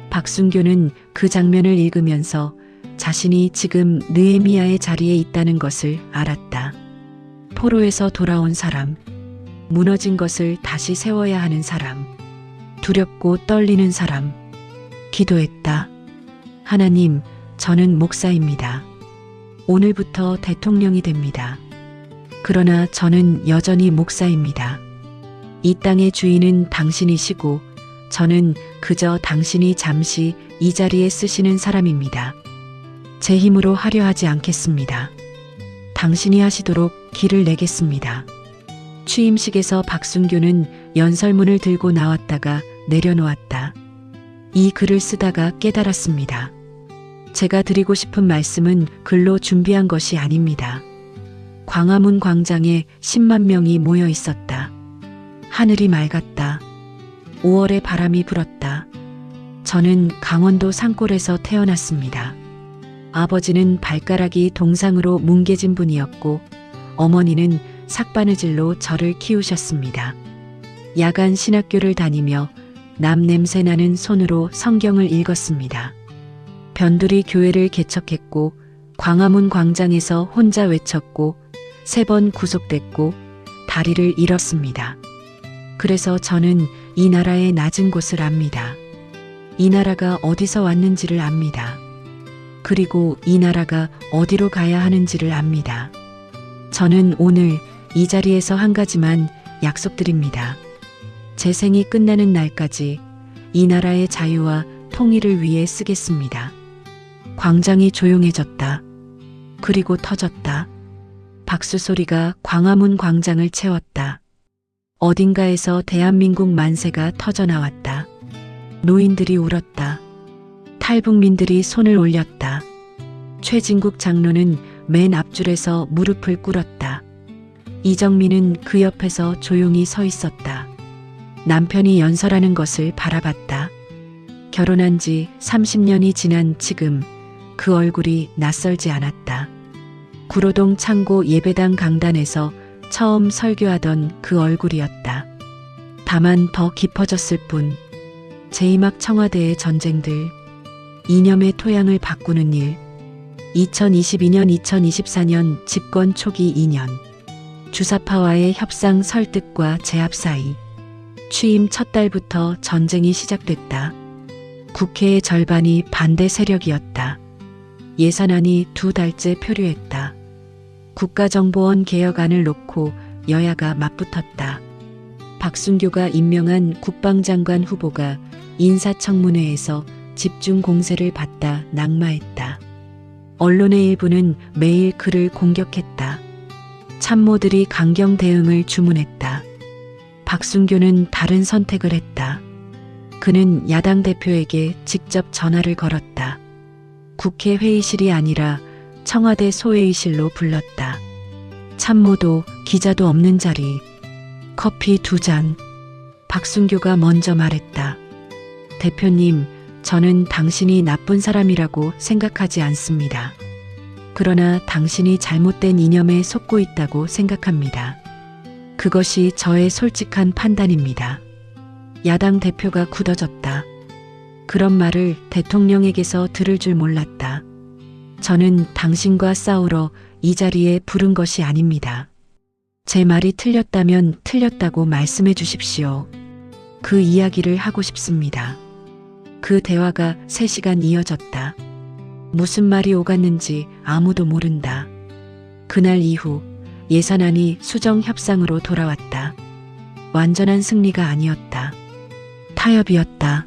박순교는 그 장면을 읽으면서 자신이 지금 느헤미야의 자리에 있다는 것을 알았다. 포로에서 돌아온 사람. 무너진 것을 다시 세워야 하는 사람. 두렵고 떨리는 사람. 기도했다. 하나님, 저는 목사입니다. 오늘부터 대통령이 됩니다. 그러나 저는 여전히 목사입니다. 이 땅의 주인은 당신이시고 저는 그저 당신이 잠시 이 자리에 쓰시는 사람입니다. 제 힘으로 하려 하지 않겠습니다. 당신이 하시도록 길을 내겠습니다. 취임식에서 박순규는 연설문을 들고 나왔다가 내려놓았다. 이 글을 쓰다가 깨달았습니다. 제가 드리고 싶은 말씀은 글로 준비한 것이 아닙니다. 광화문 광장에 10만 명이 모여 있었다. 하늘이 맑았다. 5월의 바람이 불었다. 저는 강원도 산골에서 태어났습니다. 아버지는 발가락이 동상으로 뭉개진 분이었고 어머니는 삭바느질로 저를 키우셨습니다. 야간 신학교를 다니며 남 냄새 나는 손으로 성경을 읽었습니다. 변두리 교회를 개척했고 광화문 광장에서 혼자 외쳤고 3번 구속됐고 다리를 잃었습니다. 그래서 저는 이 나라의 낮은 곳을 압니다. 이 나라가 어디서 왔는지를 압니다. 그리고 이 나라가 어디로 가야 하는지를 압니다. 저는 오늘 이 자리에서 한 가지만 약속드립니다. 제 생이 끝나는 날까지 이 나라의 자유와 통일을 위해 쓰겠습니다. 광장이 조용해졌다. 그리고 터졌다. 박수 소리가 광화문 광장을 채웠다. 어딘가에서 대한민국 만세가 터져나왔다. 노인들이 울었다. 탈북민들이 손을 올렸다. 최진국 장로는 맨 앞줄에서 무릎을 꿇었다. 이정민은 그 옆에서 조용히 서 있었다. 남편이 연설하는 것을 바라봤다. 결혼한 지 30년이 지난 지금 그 얼굴이 낯설지 않았다. 구로동 창고 예배당 강단에서 처음 설교하던 그 얼굴이었다. 다만 더 깊어졌을 뿐. 제2막 청와대의 전쟁들, 이념의 토양을 바꾸는 일, 2022년 2024년 집권 초기 2년, 주사파와의 협상 설득과 제압 사이, 취임 첫 달부터 전쟁이 시작됐다. 국회의 절반이 반대 세력이었다. 예산안이 2달째 표류했다. 국가정보원 개혁안을 놓고 여야가 맞붙었다. 박순규가 임명한 국방장관 후보가 인사청문회에서 집중 공세를 받다 낙마했다. 언론의 일부는 매일 그를 공격했다. 참모들이 강경 대응을 주문했다. 박순규는 다른 선택을 했다. 그는 야당 대표에게 직접 전화를 걸었다. 국회 회의실이 아니라 청와대 소회의실로 불렀다. 참모도 기자도 없는 자리. 커피 2잔. 박순규가 먼저 말했다. 대표님, 저는 당신이 나쁜 사람이라고 생각하지 않습니다. 그러나 당신이 잘못된 이념에 속고 있다고 생각합니다. 그것이 저의 솔직한 판단입니다. 야당 대표가 굳어졌다. 그런 말을 대통령에게서 들을 줄 몰랐다. 저는 당신과 싸우러 이 자리에 부른 것이 아닙니다. 제 말이 틀렸다면 틀렸다고 말씀해 주십시오. 그 이야기를 하고 싶습니다. 그 대화가 3시간 이어졌다. 무슨 말이 오갔는지 아무도 모른다. 그날 이후 예산안이 수정 협상으로 돌아왔다. 완전한 승리가 아니었다. 타협이었다.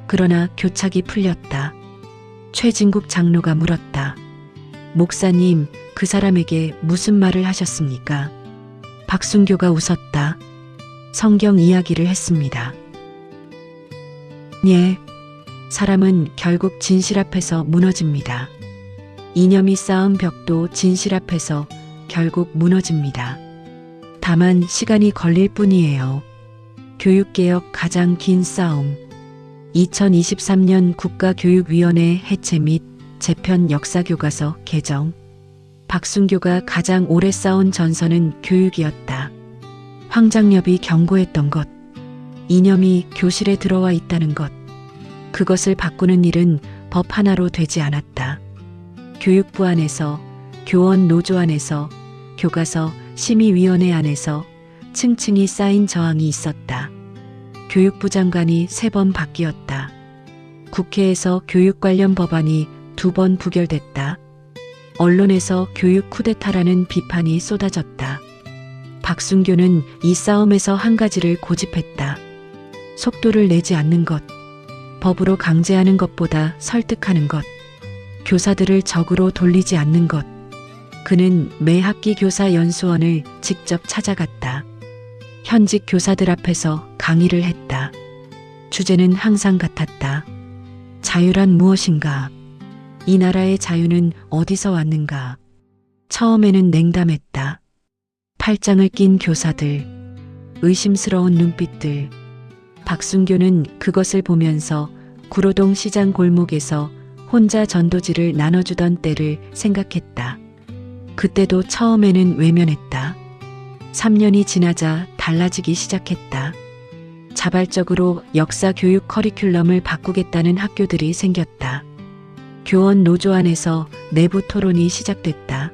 그러나 교착이 풀렸다. 최진국 장로가 물었다. 목사님, 그 사람에게 무슨 말을 하셨습니까? 박순규가 웃었다. 성경 이야기를 했습니다. 예. 사람은 결국 진실 앞에서 무너집니다. 이념이 쌓은 벽도 진실 앞에서 결국 무너집니다. 다만 시간이 걸릴 뿐이에요. 교육개혁 가장 긴 싸움. 2023년 국가교육위원회 해체 및 재편 역사교과서 개정. 박순규가 가장 오래 싸운 전선은 교육이었다. 황장엽이 경고했던 것. 이념이 교실에 들어와 있다는 것. 그것을 바꾸는 일은 법 하나로 되지 않았다. 교육부 안에서, 교원 노조 안에서, 교과서 심의위원회 안에서 층층이 쌓인 저항이 있었다. 교육부 장관이 3번 바뀌었다. 국회에서 교육 관련 법안이 2번 부결됐다. 언론에서 교육 쿠데타라는 비판이 쏟아졌다. 박순규는 이 싸움에서 한 가지를 고집했다. 속도를 내지 않는 것. 법으로 강제하는 것보다 설득하는 것. 교사들을 적으로 돌리지 않는 것. 그는 매 학기 교사 연수원을 직접 찾아갔다. 현직 교사들 앞에서 강의를 했다. 주제는 항상 같았다. 자유란 무엇인가? 이 나라의 자유는 어디서 왔는가? 처음에는 냉담했다. 팔짱을 낀 교사들, 의심스러운 눈빛들. 박순교는 그것을 보면서 구로동 시장 골목에서 혼자 전도지를 나눠주던 때를 생각했다. 그때도 처음에는 외면했다. 3년이 지나자 달라지기 시작했다. 자발적으로 역사 교육 커리큘럼을 바꾸겠다는 학교들이 생겼다. 교원 노조 안에서 내부 토론이 시작됐다.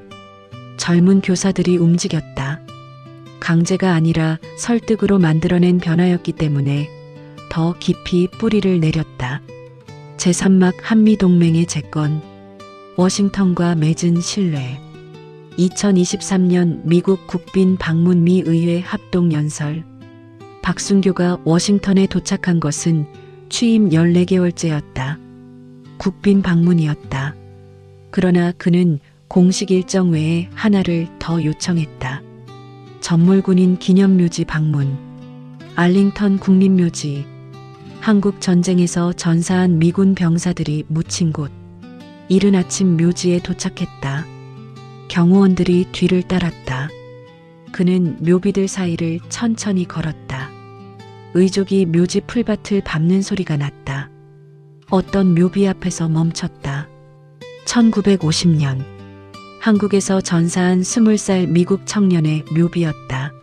젊은 교사들이 움직였다. 강제가 아니라 설득으로 만들어낸 변화였기 때문에 더 깊이 뿌리를 내렸다. 제3막 한미동맹의 재건, 워싱턴과 맺은 신뢰, 2023년 미국 국빈 방문 미 의회 합동연설. 박순교가 워싱턴에 도착한 것은 취임 14개월째였다. 국빈 방문이었다. 그러나 그는 공식 일정 외에 하나를 더 요청했다. 전몰군인 기념묘지 방문, 알링턴 국립묘지, 한국 전쟁에서 전사한 미군 병사들이 묻힌 곳. 이른 아침 묘지에 도착했다. 경호원들이 뒤를 따랐다. 그는 묘비들 사이를 천천히 걸었다. 의족이 묘지 풀밭을 밟는 소리가 났다. 어떤 묘비 앞에서 멈췄다. 1950년 한국에서 전사한 20살 미국 청년의 묘비였다.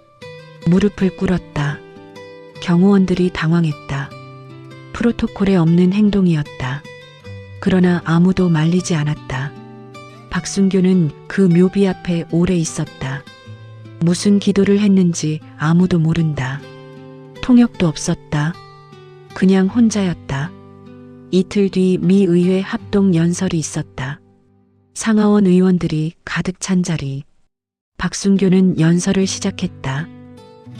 무릎을 꿇었다. 경호원들이 당황했다. 프로토콜에 없는 행동이었다. 그러나 아무도 말리지 않았다. 박순교는 그 묘비 앞에 오래 있었다. 무슨 기도를 했는지 아무도 모른다. 통역도 없었다. 그냥 혼자였다. 이틀 뒤 미 의회 합동 연설이 있었다. 상하원 의원들이 가득 찬 자리. 박순교는 연설을 시작했다.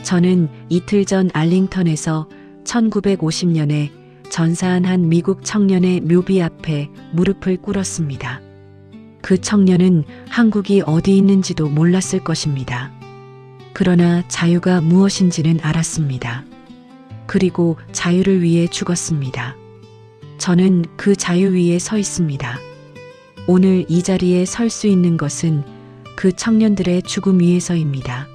저는 이틀 전 알링턴에서 1950년에 전사한 한 미국 청년의 묘비 앞에 무릎을 꿇었습니다. 그 청년은 한국이 어디 있는지도 몰랐을 것입니다. 그러나 자유가 무엇인지는 알았습니다. 그리고 자유를 위해 죽었습니다. 저는 그 자유 위에 서 있습니다. 오늘 이 자리에 설 수 있는 것은 그 청년들의 죽음 위에서입니다.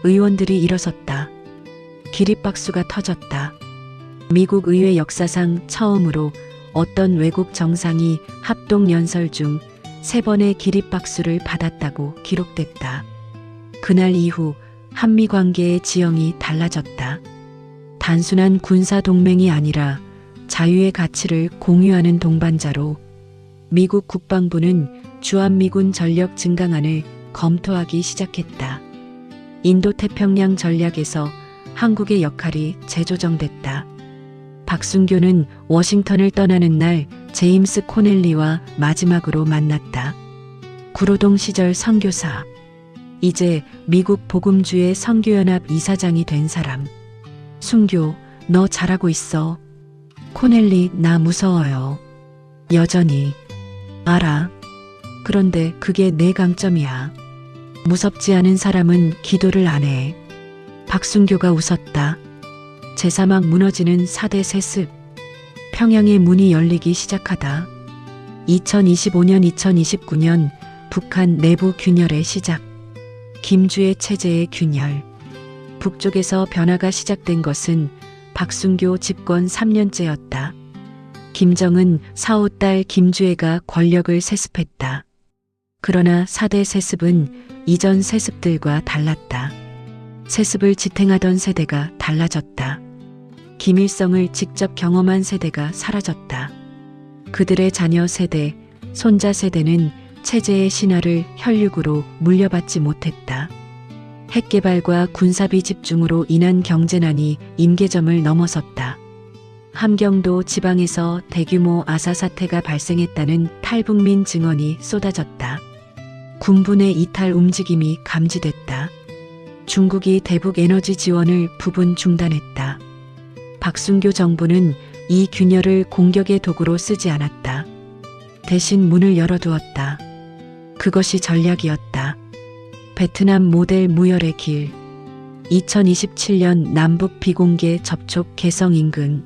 의원들이 일어섰다. 기립박수가 터졌다. 미국 의회 역사상 처음으로 어떤 외국 정상이 합동연설 중 3번의 기립박수를 받았다고 기록됐다. 그날 이후 한미 관계의 지형이 달라졌다. 단순한 군사동맹이 아니라 자유의 가치를 공유하는 동반자로 미국 국방부는 주한미군 전력 증강안을 검토하기 시작했다. 인도태평양 전략에서 한국의 역할이 재조정됐다. 박순교는 워싱턴을 떠나는 날 제임스 코넬리와 마지막으로 만났다. 구로동 시절 선교사. 이제 미국 복음주의 선교연합 이사장이 된 사람. 순교, 너 잘하고 있어. 코넬리, 나 무서워요. 여전히. 알아. 그런데 그게 내 강점이야. 무섭지 않은 사람은 기도를 안 해. 박순교가 웃었다. 제3막 무너지는 4대 세습. 평양의 문이 열리기 시작하다. 2025년 2029년 북한 내부 균열의 시작. 김주의 체제의 균열. 북쪽에서 변화가 시작된 것은 박순교 집권 3년째였다. 김정은 사후 딸 김주애가 권력을 세습했다. 그러나 4대 세습은 이전 세습들과 달랐다. 세습을 지탱하던 세대가 달라졌다. 김일성을 직접 경험한 세대가 사라졌다. 그들의 자녀 세대, 손자 세대는 체제의 신화를 혈육으로 물려받지 못했다. 핵개발과 군사비 집중으로 인한 경제난이 임계점을 넘어섰다. 함경도 지방에서 대규모 아사 사태가 발생했다는 탈북민 증언이 쏟아졌다. 군부의 이탈 움직임이 감지됐다. 중국이 대북 에너지 지원을 부분 중단했다. 박순교 정부는 이 균열을 공격의 도구로 쓰지 않았다. 대신 문을 열어두었다. 그것이 전략이었다. 베트남 모델 무혈의 길. 2027년 남북 비공개 접촉 개성 인근.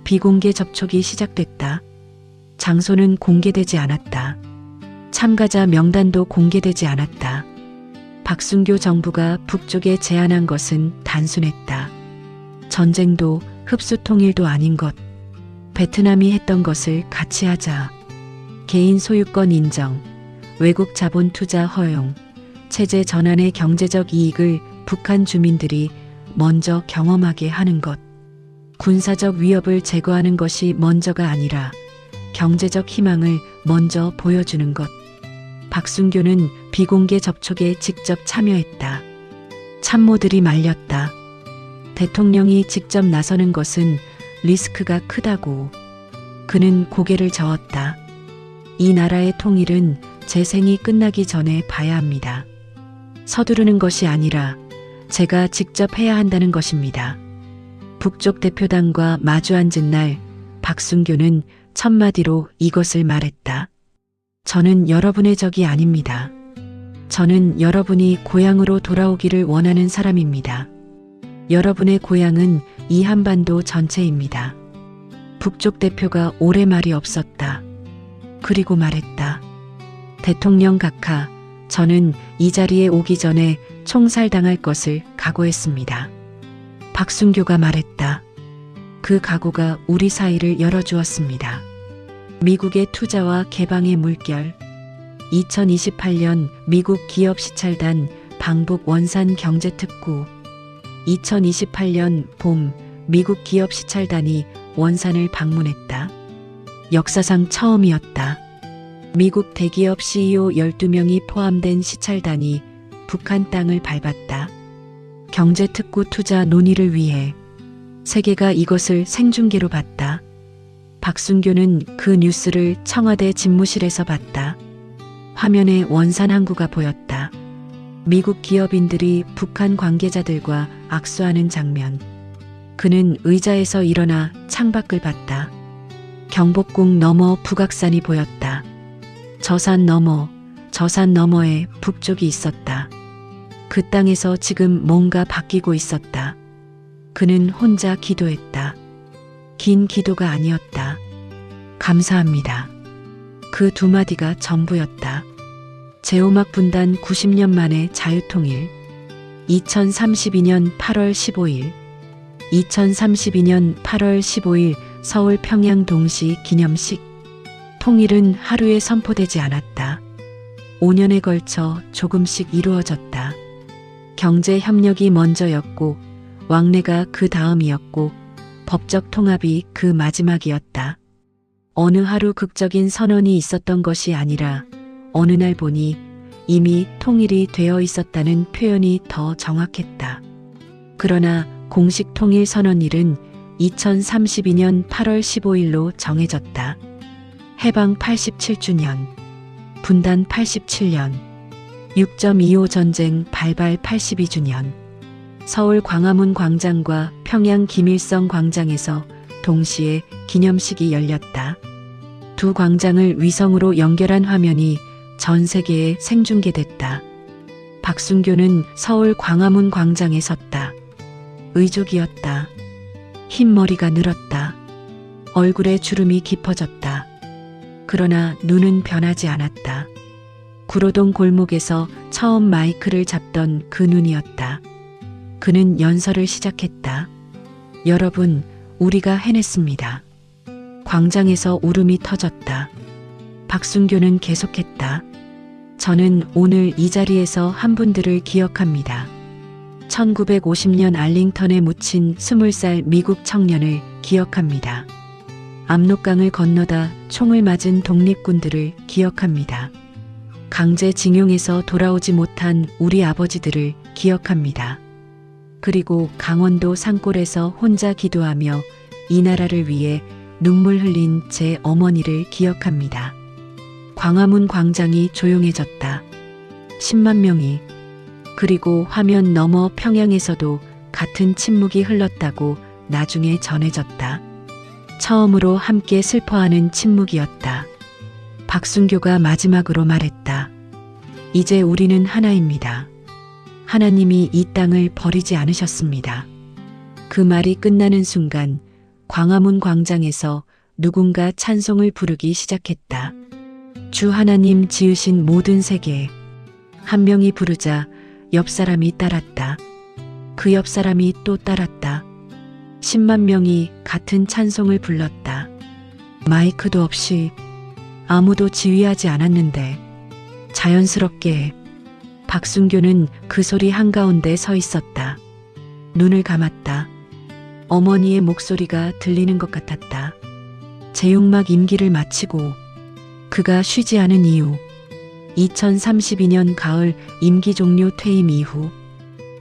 비공개 접촉이 시작됐다. 장소는 공개되지 않았다. 참가자 명단도 공개되지 않았다. 박순교 정부가 북쪽에 제안한 것은 단순했다. 전쟁도 흡수 통일도 아닌 것. 베트남이 했던 것을 같이 하자. 개인 소유권 인정, 외국 자본 투자 허용, 체제 전환의 경제적 이익을 북한 주민들이 먼저 경험하게 하는 것. 군사적 위협을 제거하는 것이 먼저가 아니라 경제적 희망을 먼저 보여주는 것. 박순교는 비공개 접촉에 직접 참여했다. 참모들이 말렸다. 대통령이 직접 나서는 것은 리스크가 크다고. 그는 고개를 저었다. 이 나라의 통일은 제 생이 끝나기 전에 봐야 합니다. 서두르는 것이 아니라 제가 직접 해야 한다는 것입니다. 북쪽 대표단과 마주 앉은 날 박순교는 첫마디로 이것을 말했다. 저는 여러분의 적이 아닙니다. 저는 여러분이 고향으로 돌아오기를 원하는 사람입니다. 여러분의 고향은 이 한반도 전체입니다. 북쪽 대표가 오래 말이 없었다. 그리고 말했다. 대통령 각하, 저는 이 자리에 오기 전에 총살당할 것을 각오했습니다. 박순교가 말했다. 그 각오가 우리 사이를 열어주었습니다. 미국의 투자와 개방의 물결. 2028년 미국 기업 시찰단 방북 원산 경제특구. 2028년 봄 미국 기업 시찰단이 원산을 방문했다. 역사상 처음이었다. 미국 대기업 CEO 12명이 포함된 시찰단이 북한 땅을 밟았다. 경제특구 투자 논의를 위해. 세계가 이것을 생중계로 봤다. 박순교는 그 뉴스를 청와대 집무실에서 봤다. 화면에 원산 항구가 보였다. 미국 기업인들이 북한 관계자들과 악수하는 장면. 그는 의자에서 일어나 창밖을 봤다. 경복궁 너머 북악산이 보였다. 저 산 너머에 북쪽이 있었다. 그 땅에서 지금 뭔가 바뀌고 있었다. 그는 혼자 기도했다. 긴 기도가 아니었다. 감사합니다. 그 두 마디가 전부였다. 제오막 분단 90년 만에 자유통일. 2032년 8월 15일. 2032년 8월 15일 서울 평양 동시 기념식. 통일은 하루에 선포되지 않았다. 5년에 걸쳐 조금씩 이루어졌다. 경제 협력이 먼저였고 왕래가 그 다음이었고 법적 통합이 그 마지막이었다. 어느 하루 극적인 선언이 있었던 것이 아니라 어느 날 보니 이미 통일이 되어 있었다는 표현이 더 정확했다. 그러나 공식 통일 선언일은 2032년 8월 15일로 정해졌다. 해방 87주년, 분단 87년, 6.25 전쟁 발발 82주년. 서울 광화문 광장과 평양 김일성 광장에서 동시에 기념식이 열렸다. 두 광장을 위성으로 연결한 화면이 전 세계에 생중계됐다. 박순교는 서울 광화문 광장에 섰다. 의족이었다. 흰 머리가 늘었다. 얼굴에 주름이 깊어졌다. 그러나 눈은 변하지 않았다. 구로동 골목에서 처음 마이크를 잡던 그 눈이었다. 그는 연설을 시작했다. 여러분, 우리가 해냈습니다. 광장에서 울음이 터졌다. 박순교는 계속했다. 저는 오늘 이 자리에서 한 분들을 기억합니다. 1950년 알링턴에 묻힌 20살 미국 청년을 기억합니다. 압록강을 건너다 총을 맞은 독립군들을 기억합니다. 강제징용에서 돌아오지 못한 우리 아버지들을 기억합니다. 그리고 강원도 산골에서 혼자 기도하며 이 나라를 위해 눈물 흘린 제 어머니를 기억합니다. 광화문 광장이 조용해졌다. 10만 명이. 그리고 화면 너머 평양에서도 같은 침묵이 흘렀다고 나중에 전해졌다. 처음으로 함께 슬퍼하는 침묵이었다. 박순교가 마지막으로 말했다. 이제 우리는 하나입니다. 하나님이 이 땅을 버리지 않으셨습니다. 그 말이 끝나는 순간 광화문 광장에서 누군가 찬송을 부르기 시작했다. 주 하나님 지으신 모든 세계. 한 명이 부르자 옆 사람이 따랐다. 그 옆 사람이 또 따랐다. 10만 명이 같은 찬송을 불렀다. 마이크도 없이 아무도 지휘하지 않았는데 자연스럽게 박순교는 그 소리 한가운데 서 있었다. 눈을 감았다. 어머니의 목소리가 들리는 것 같았다. 제육막 임기를 마치고 그가 쉬지 않은 이유. 2032년 가을 임기 종료 퇴임 이후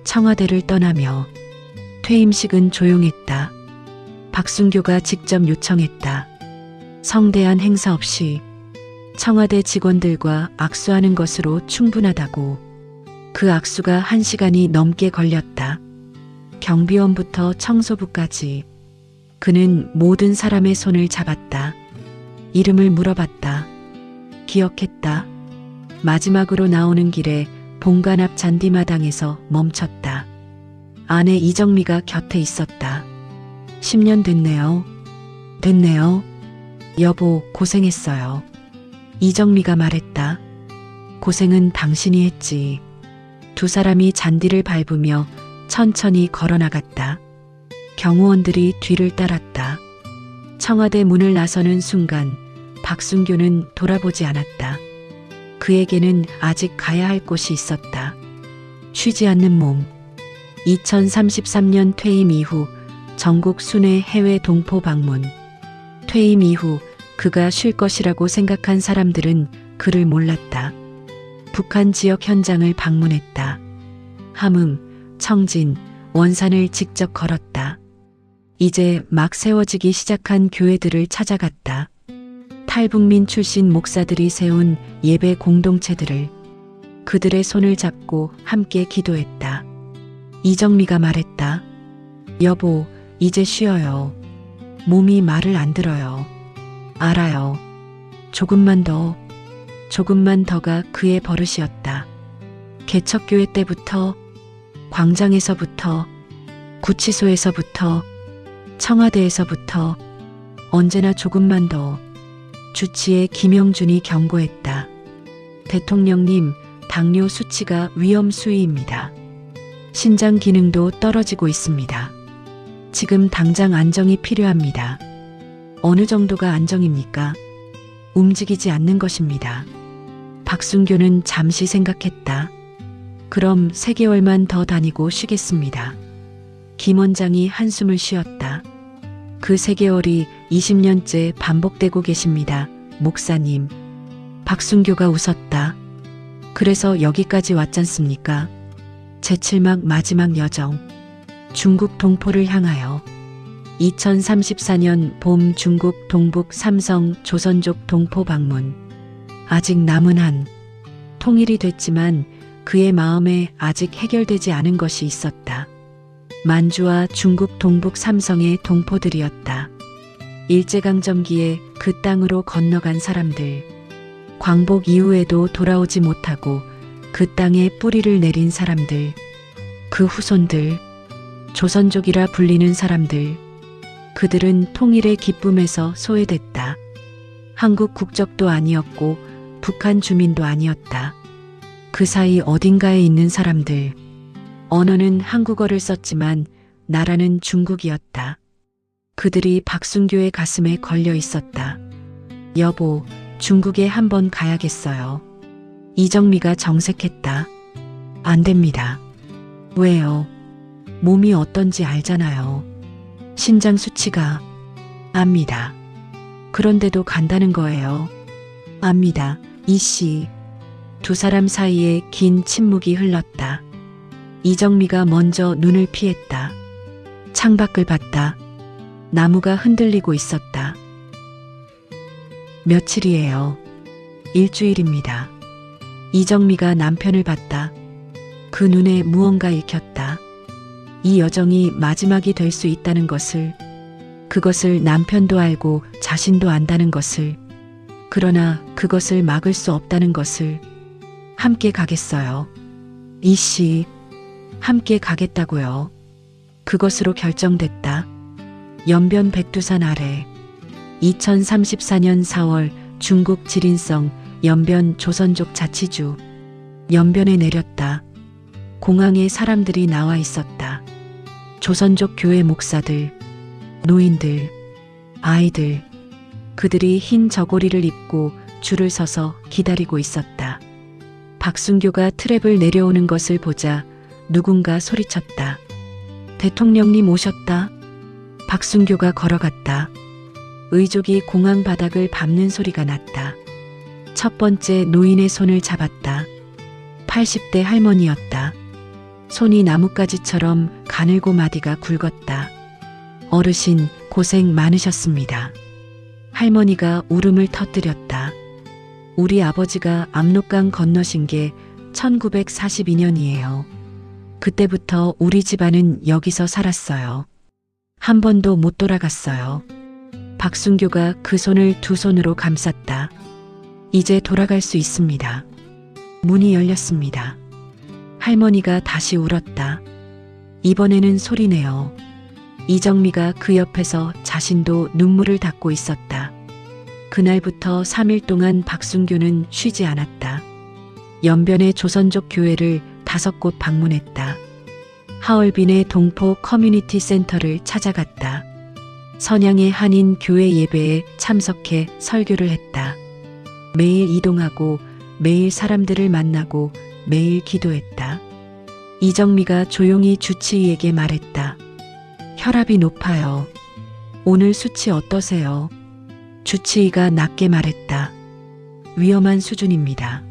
청와대를 떠나며 퇴임식은 조용했다. 박순교가 직접 요청했다. 성대한 행사 없이 청와대 직원들과 악수하는 것으로 충분하다고. 그 악수가 1시간이 넘게 걸렸다. 경비원부터 청소부까지. 그는 모든 사람의 손을 잡았다. 이름을 물어봤다. 기억했다. 마지막으로 나오는 길에 본관 앞 잔디마당에서 멈췄다. 아내 이정미가 곁에 있었다. 10년 됐네요. 됐네요. 여보, 고생했어요. 이정미가 말했다. 고생은 당신이 했지. 두 사람이 잔디를 밟으며 천천히 걸어나갔다. 경호원들이 뒤를 따랐다. 청와대 문을 나서는 순간 박순교는 돌아보지 않았다. 그에게는 아직 가야 할 곳이 있었다. 쉬지 않는 몸. 2033년 퇴임 이후 전국 순회 해외 동포 방문. 퇴임 이후 그가 쉴 것이라고 생각한 사람들은 그를 몰랐다. 북한 지역 현장을 방문했다. 함흥, 청진, 원산을 직접 걸었다. 이제 막 세워지기 시작한 교회들을 찾아갔다. 탈북민 출신 목사들이 세운 예배 공동체들을. 그들의 손을 잡고 함께 기도했다. 이정미가 말했다. 여보, 이제 쉬어요. 몸이 말을 안 들어요. 알아요. 조금만 더가 그의 버릇이었다. 개척교회 때부터, 광장에서부터, 구치소에서부터, 청와대에서부터 언제나 조금만 더. 주치의 김영준이 경고했다. 대통령님, 당뇨 수치가 위험 수위입니다. 신장 기능도 떨어지고 있습니다. 지금 당장 안정이 필요합니다. 어느 정도가 안정입니까? 움직이지 않는 것입니다. 박순교는 잠시 생각했다. 그럼 3개월만 더 다니고 쉬겠습니다. 김 원장이 한숨을 쉬었다. 그 3개월이 20년째 반복되고 계십니다, 목사님. 박순교가 웃었다. 그래서 여기까지 왔잖습니까? 제7막 마지막 여정. 중국 동포를 향하여. 2034년 봄 중국 동북 삼성 조선족 동포 방문. 아직 남은 한. 통일이 됐지만 그의 마음에 아직 해결되지 않은 것이 있었다. 만주와 중국 동북 삼성의 동포들이었다. 일제강점기에 그 땅으로 건너간 사람들. 광복 이후에도 돌아오지 못하고 그 땅에 뿌리를 내린 사람들. 그 후손들. 조선족이라 불리는 사람들. 그들은 통일의 기쁨에서 소외됐다. 한국 국적도 아니었고 북한 주민도 아니었다. 그 사이 어딘가에 있는 사람들. 언어는 한국어를 썼지만 나라는 중국이었다. 그들이 박순교의 가슴에 걸려 있었다. 여보, 중국에 한번 가야겠어요. 이정미가 정색했다. 안 됩니다. 왜요? 몸이 어떤지 알잖아요. 신장 수치가. 압니다. 그런데도 간다는 거예요. 압니다, 이씨. 두 사람 사이에 긴 침묵이 흘렀다. 이정미가 먼저 눈을 피했다. 창밖을 봤다. 나무가 흔들리고 있었다. 며칠이에요? 일주일입니다. 이정미가 남편을 봤다. 그 눈에 무언가 읽혔다. 이 여정이 마지막이 될 수 있다는 것을, 그것을 남편도 알고 자신도 안다는 것을, 그러나 그것을 막을 수 없다는 것을. 함께 가겠어요. 이씨, 함께 가겠다고요. 그것으로 결정됐다. 연변 백두산 아래 2034년 4월 중국 지린성 연변 조선족 자치주 연변에 내렸다. 공항에 사람들이 나와 있었다. 조선족 교회 목사들, 노인들, 아이들, 그들이 흰 저고리를 입고 줄을 서서 기다리고 있었다. 박순교가 트랩을 내려오는 것을 보자 누군가 소리쳤다. 대통령님 오셨다. 박순교가 걸어갔다. 의족이 공항 바닥을 밟는 소리가 났다. 첫 번째 노인의 손을 잡았다. 80대 할머니였다. 손이 나뭇가지처럼 가늘고 마디가 굵었다. 어르신 고생 많으셨습니다. 할머니가 울음을 터뜨렸다. 우리 아버지가 압록강 건너신 게 1942년이에요. 그때부터 우리 집안은 여기서 살았어요. 한 번도 못 돌아갔어요. 박순교가 그 손을 두 손으로 감쌌다. 이제 돌아갈 수 있습니다. 문이 열렸습니다. 할머니가 다시 울었다. 이번에는 소리내요. 이정미가 그 옆에서 자신도 눈물을 닦고 있었다. 그날부터 3일 동안 박순교는 쉬지 않았다. 연변의 조선족 교회를 5곳 방문했다. 하얼빈의 동포 커뮤니티 센터를 찾아갔다. 선양의 한인 교회 예배에 참석해 설교를 했다. 매일 이동하고 매일 사람들을 만나고 매일 기도했다. 이정미가 조용히 주치의에게 말했다. 혈압이 높아요. 오늘 수치 어떠세요? 주치의가 낮게 말했다. 위험한 수준입니다.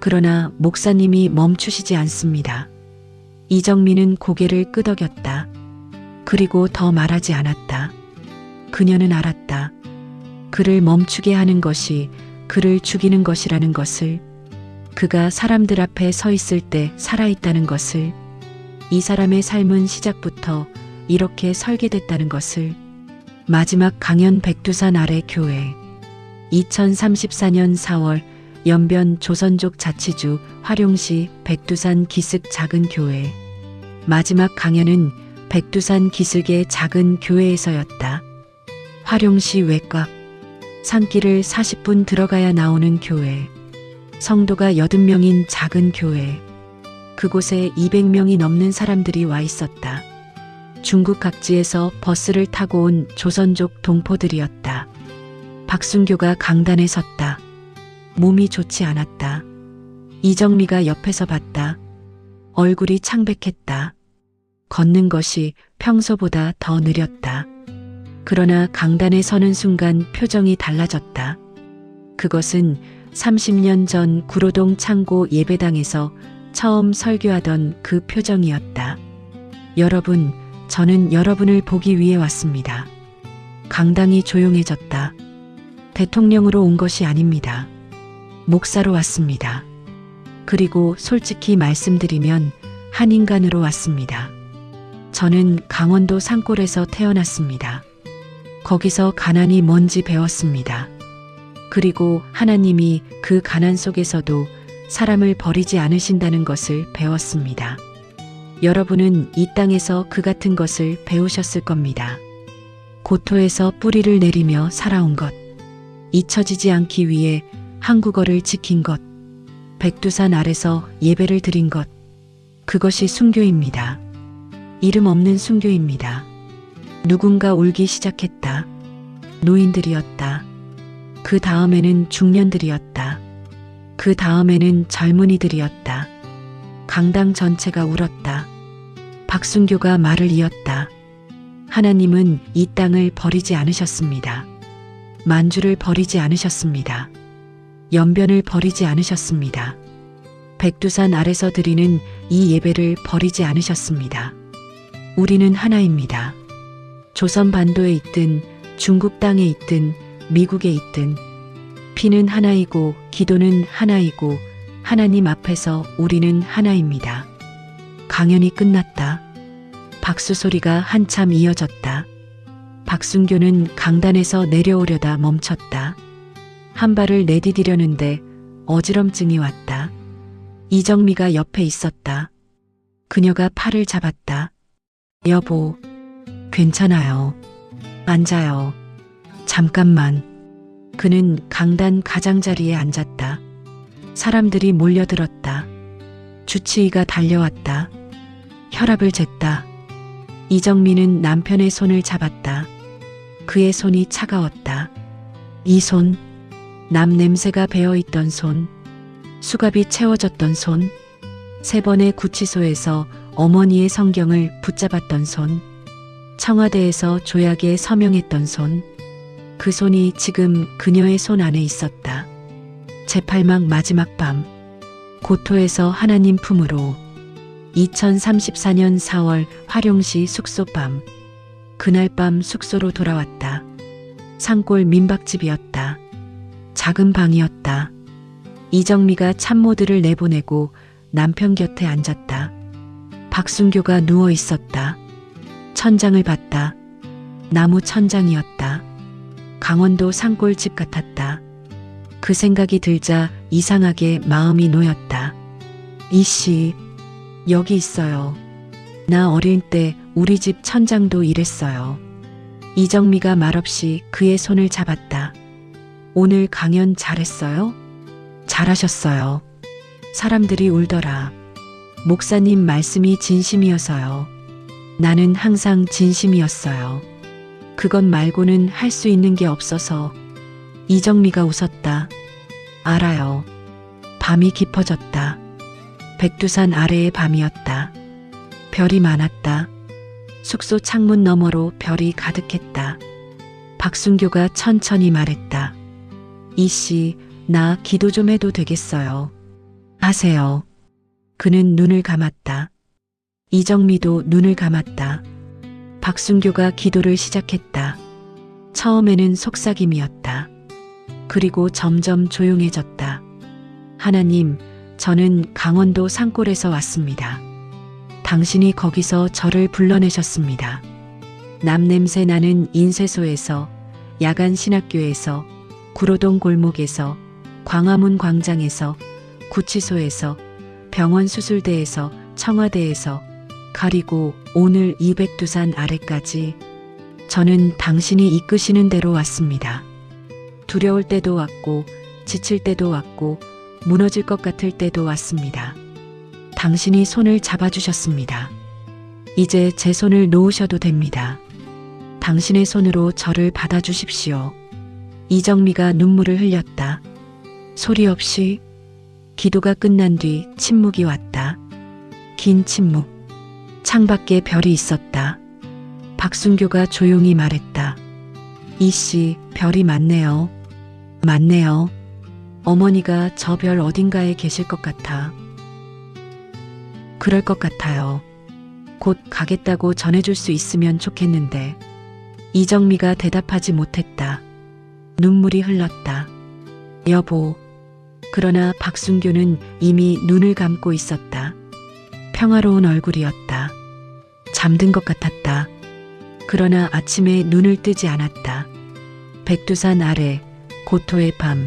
그러나 목사님이 멈추시지 않습니다. 이정미는 고개를 끄덕였다. 그리고 더 말하지 않았다. 그녀는 알았다. 그를 멈추게 하는 것이 그를 죽이는 것이라는 것을, 그가 사람들 앞에 서 있을 때 살아있다는 것을, 이 사람의 삶은 시작부터 이렇게 설계됐다는 것을. 마지막 강연 백두산 아래 교회 2034년 4월 연변 조선족 자치주 화룡시 백두산 기슭 작은 교회. 마지막 강연은 백두산 기슭의 작은 교회에서였다. 화룡시 외곽 산길을 40분 들어가야 나오는 교회. 성도가 80명인 작은 교회. 그곳에 200명이 넘는 사람들이 와 있었다. 중국 각지에서 버스를 타고 온 조선족 동포들이었다. 박순교가 강단에 섰다. 몸이 좋지 않았다. 이정미가 옆에서 봤다. 얼굴이 창백했다. 걷는 것이 평소보다 더 느렸다. 그러나 강단에 서는 순간 표정이 달라졌다. 그것은 30년 전 구로동 창고 예배당에서 처음 설교하던 그 표정이었다. 여러분, 저는 여러분을 보기 위해 왔습니다. 강당이 조용해졌다. 대통령으로 온 것이 아닙니다. 목사로 왔습니다. 그리고 솔직히 말씀드리면 한 인간으로 왔습니다. 저는 강원도 산골에서 태어났습니다. 거기서 가난이 뭔지 배웠습니다. 그리고 하나님이 그 가난 속에서도 사람을 버리지 않으신다는 것을 배웠습니다. 여러분은 이 땅에서 그 같은 것을 배우셨을 겁니다. 고토에서 뿌리를 내리며 살아온 것, 잊혀지지 않기 위해 한국어를 지킨 것, 백두산 아래서 예배를 드린 것, 그것이 순교입니다. 이름 없는 순교입니다. 누군가 울기 시작했다. 노인들이었다. 그 다음에는 중년들이었다. 그 다음에는 젊은이들이었다. 강당 전체가 울었다. 박순교가 말을 이었다. 하나님은 이 땅을 버리지 않으셨습니다. 만주를 버리지 않으셨습니다. 연변을 버리지 않으셨습니다. 백두산 아래서 드리는 이 예배를 버리지 않으셨습니다. 우리는 하나입니다. 조선 반도에 있든 중국 땅에 있든 미국에 있든 피는 하나이고 기도는 하나이고 하나님 앞에서 우리는 하나입니다. 강연이 끝났다. 박수 소리가 한참 이어졌다. 박순교는 강단에서 내려오려다 멈췄다. 한 발을 내디디려는데 어지럼증이 왔다. 이정미가 옆에 있었다. 그녀가 팔을 잡았다. 여보, 괜찮아요. 앉아요. 잠깐만. 그는 강단 가장자리에 앉았다. 사람들이 몰려들었다. 주치의가 달려왔다. 혈압을 쟀다. 이정미는 남편의 손을 잡았다. 그의 손이 차가웠다. 이 손, 남 냄새가 배어있던 손, 수갑이 채워졌던 손, 3번의 구치소에서 어머니의 성경을 붙잡았던 손, 청와대에서 조약에 서명했던 손, 그 손이 지금 그녀의 손 안에 있었다. 제8막 마지막 밤, 고토에서 하나님 품으로 2034년 4월 화룡시 숙소 밤. 그날 밤 숙소로 돌아왔다. 산골 민박집이었다. 작은 방이었다. 이정미가 참모들을 내보내고 남편 곁에 앉았다. 박순교가 누워 있었다. 천장을 봤다. 나무 천장이었다. 강원도 산골집 같았다. 그 생각이 들자 이상하게 마음이 놓였다. 이씨, 여기 있어요. 나 어릴 때 우리 집 천장도 이랬어요. 이정미가 말없이 그의 손을 잡았다. 오늘 강연 잘했어요? 잘하셨어요. 사람들이 울더라. 목사님 말씀이 진심이어서요. 나는 항상 진심이었어요. 그것 말고는 할 수 있는 게 없어서. 이정미가 웃었다. 알아요. 밤이 깊어졌다. 백두산 아래의 밤이었다. 별이 많았다. 숙소 창문 너머로 별이 가득했다. 박순교가 천천히 말했다. 이씨, 나 기도 좀 해도 되겠어요? 하세요. 그는 눈을 감았다. 이정미도 눈을 감았다. 박순교가 기도를 시작했다. 처음에는 속삭임이었다. 그리고 점점 조용해졌다. 하나님, 저는 강원도 산골에서 왔습니다. 당신이 거기서 저를 불러내셨습니다. 남냄새 나는 인쇄소에서, 야간 신학교에서, 구로동 골목에서, 광화문 광장에서, 구치소에서, 병원 수술대에서, 청와대에서, 그리고 오늘 이 백두산 아래까지 저는 당신이 이끄시는 대로 왔습니다. 두려울 때도 왔고, 지칠 때도 왔고, 무너질 것 같을 때도 왔습니다. 당신이 손을 잡아주셨습니다. 이제 제 손을 놓으셔도 됩니다. 당신의 손으로 저를 받아주십시오. 이정미가 눈물을 흘렸다. 소리 없이. 기도가 끝난 뒤 침묵이 왔다. 긴 침묵. 창밖에 별이 있었다. 박순교가 조용히 말했다. 이씨, 별이 많네요. 많네요. 어머니가 저 별 어딘가에 계실 것 같아. 그럴 것 같아요. 곧 가겠다고 전해줄 수 있으면 좋겠는데. 이정미가 대답하지 못했다. 눈물이 흘렀다. 여보. 그러나 박순교는 이미 눈을 감고 있었다. 평화로운 얼굴이었다. 잠든 것 같았다. 그러나 아침에 눈을 뜨지 않았다. 백두산 아래, 고토의 밤,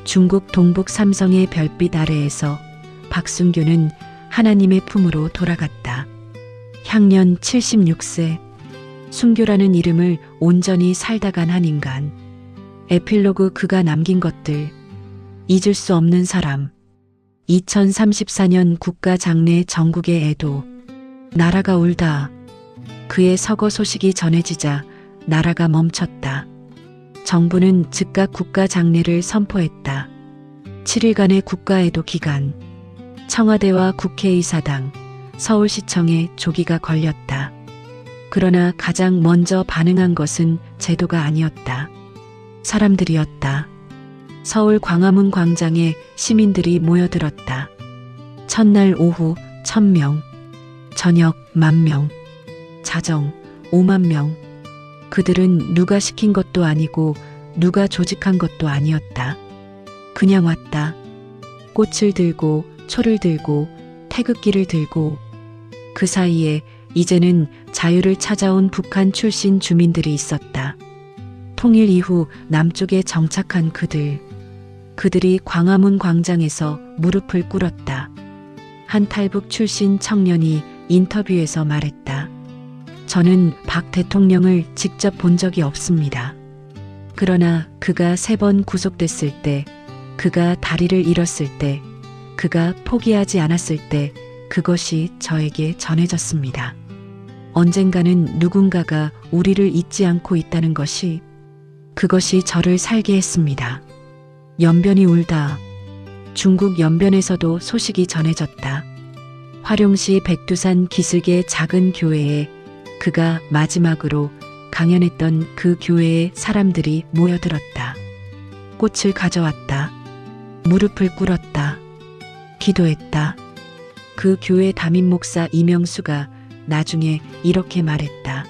중국 동북 삼성의 별빛 아래에서 박순교는 하나님의 품으로 돌아갔다. 향년 76세. 순교라는 이름을 온전히 살다 간 한 인간. 에필로그 그가 남긴 것들. 잊을 수 없는 사람. 2034년 국가장례 전국의 애도. 나라가 울다. 그의 서거 소식이 전해지자 나라가 멈췄다. 정부는 즉각 국가장례를 선포했다. 7일간의 국가애도 기간. 청와대와 국회의사당, 서울시청에 조기가 걸렸다. 그러나 가장 먼저 반응한 것은 제도가 아니었다. 사람들이었다. 서울 광화문 광장에 시민들이 모여들었다. 첫날 오후 1000명, 저녁 10,000명, 자정 50,000명. 그들은 누가 시킨 것도 아니고 누가 조직한 것도 아니었다. 그냥 왔다. 꽃을 들고, 초를 들고, 태극기를 들고. 그 사이에 이제는 자유를 찾아온 북한 출신 주민들이 있었다. 통일 이후 남쪽에 정착한 그들. 그들이 광화문 광장에서 무릎을 꿇었다. 한 탈북 출신 청년이 인터뷰에서 말했다. 저는 박 대통령을 직접 본 적이 없습니다. 그러나 그가 3번 구속됐을 때, 그가 다리를 잃었을 때, 그가 포기하지 않았을 때 그것이 저에게 전해졌습니다. 언젠가는 누군가가 우리를 잊지 않고 있다는 것이, 그것이 저를 살게 했습니다. 연변이 울다. 중국 연변에서도 소식이 전해졌다. 화룡시 백두산 기슭의 작은 교회에 그가 마지막으로 강연했던 그 교회에 사람들이 모여들었다. 꽃을 가져왔다. 무릎을 꿇었다. 기도했다. 그 교회 담임 목사 이명수가 나중에 이렇게 말했다.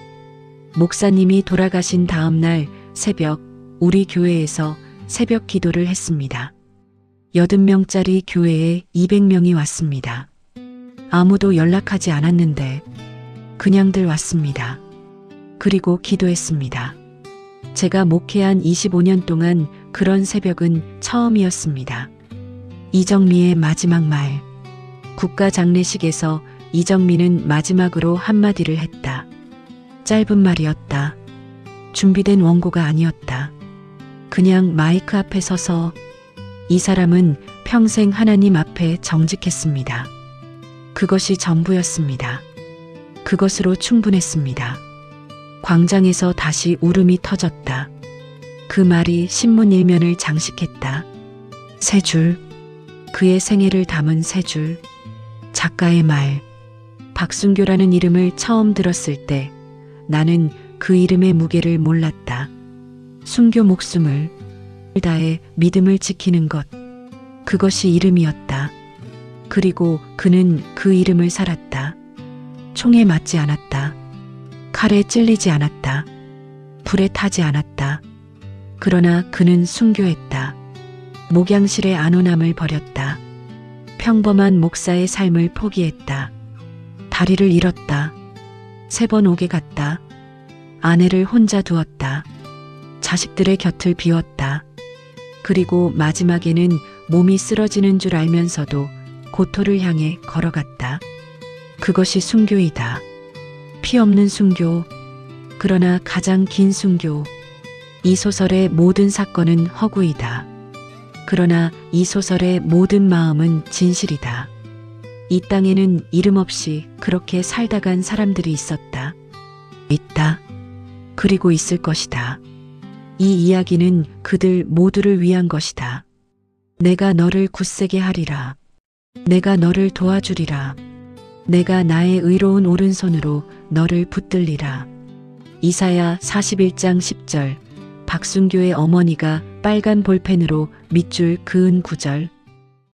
목사님이 돌아가신 다음 날 새벽 우리 교회에서 새벽 기도를 했습니다. 80명짜리 교회에 200명이 왔습니다. 아무도 연락하지 않았는데 그냥들 왔습니다. 그리고 기도했습니다. 제가 목회한 25년 동안 그런 새벽은 처음이었습니다. 이정미의 마지막 말. 국가장례식에서 이정미는 마지막으로 한마디를 했다. 짧은 말이었다. 준비된 원고가 아니었다. 그냥 마이크 앞에 서서 이 사람은 평생 하나님 앞에 정직했습니다. 그것이 전부였습니다. 그것으로 충분했습니다. 광장에서 다시 울음이 터졌다. 그 말이 신문 일면을 장식했다. 3줄. 그의 생애를 담은 3줄. 작가의 말. 박순교라는 이름을 처음 들었을 때 나는 그 이름의 무게를 몰랐다. 순교 목숨을 다해 믿음을 지키는 것. 그것이 이름이었다. 그리고 그는 그 이름을 살았다. 총에 맞지 않았다. 칼에 찔리지 않았다. 불에 타지 않았다. 그러나 그는 순교했다. 목양실의 안온함을 버렸다. 평범한 목사의 삶을 포기했다. 다리를 잃었다. 3번 옥에 갔다. 아내를 혼자 두었다. 자식들의 곁을 비웠다. 그리고 마지막에는 몸이 쓰러지는 줄 알면서도 고토를 향해 걸어갔다. 그것이 순교이다. 피 없는 순교. 그러나 가장 긴 순교. 이 소설의 모든 사건은 허구이다. 그러나 이 소설의 모든 마음은 진실이다. 이 땅에는 이름 없이 그렇게 살다 간 사람들이 있었다. 있다. 그리고 있을 것이다. 이 이야기는 그들 모두를 위한 것이다. 내가 너를 굳세게 하리라. 내가 너를 도와주리라. 내가 나의 의로운 오른손으로 너를 붙들리라. 이사야 41장 10절. 박순교의 어머니가 빨간 볼펜으로 밑줄 그은 구절.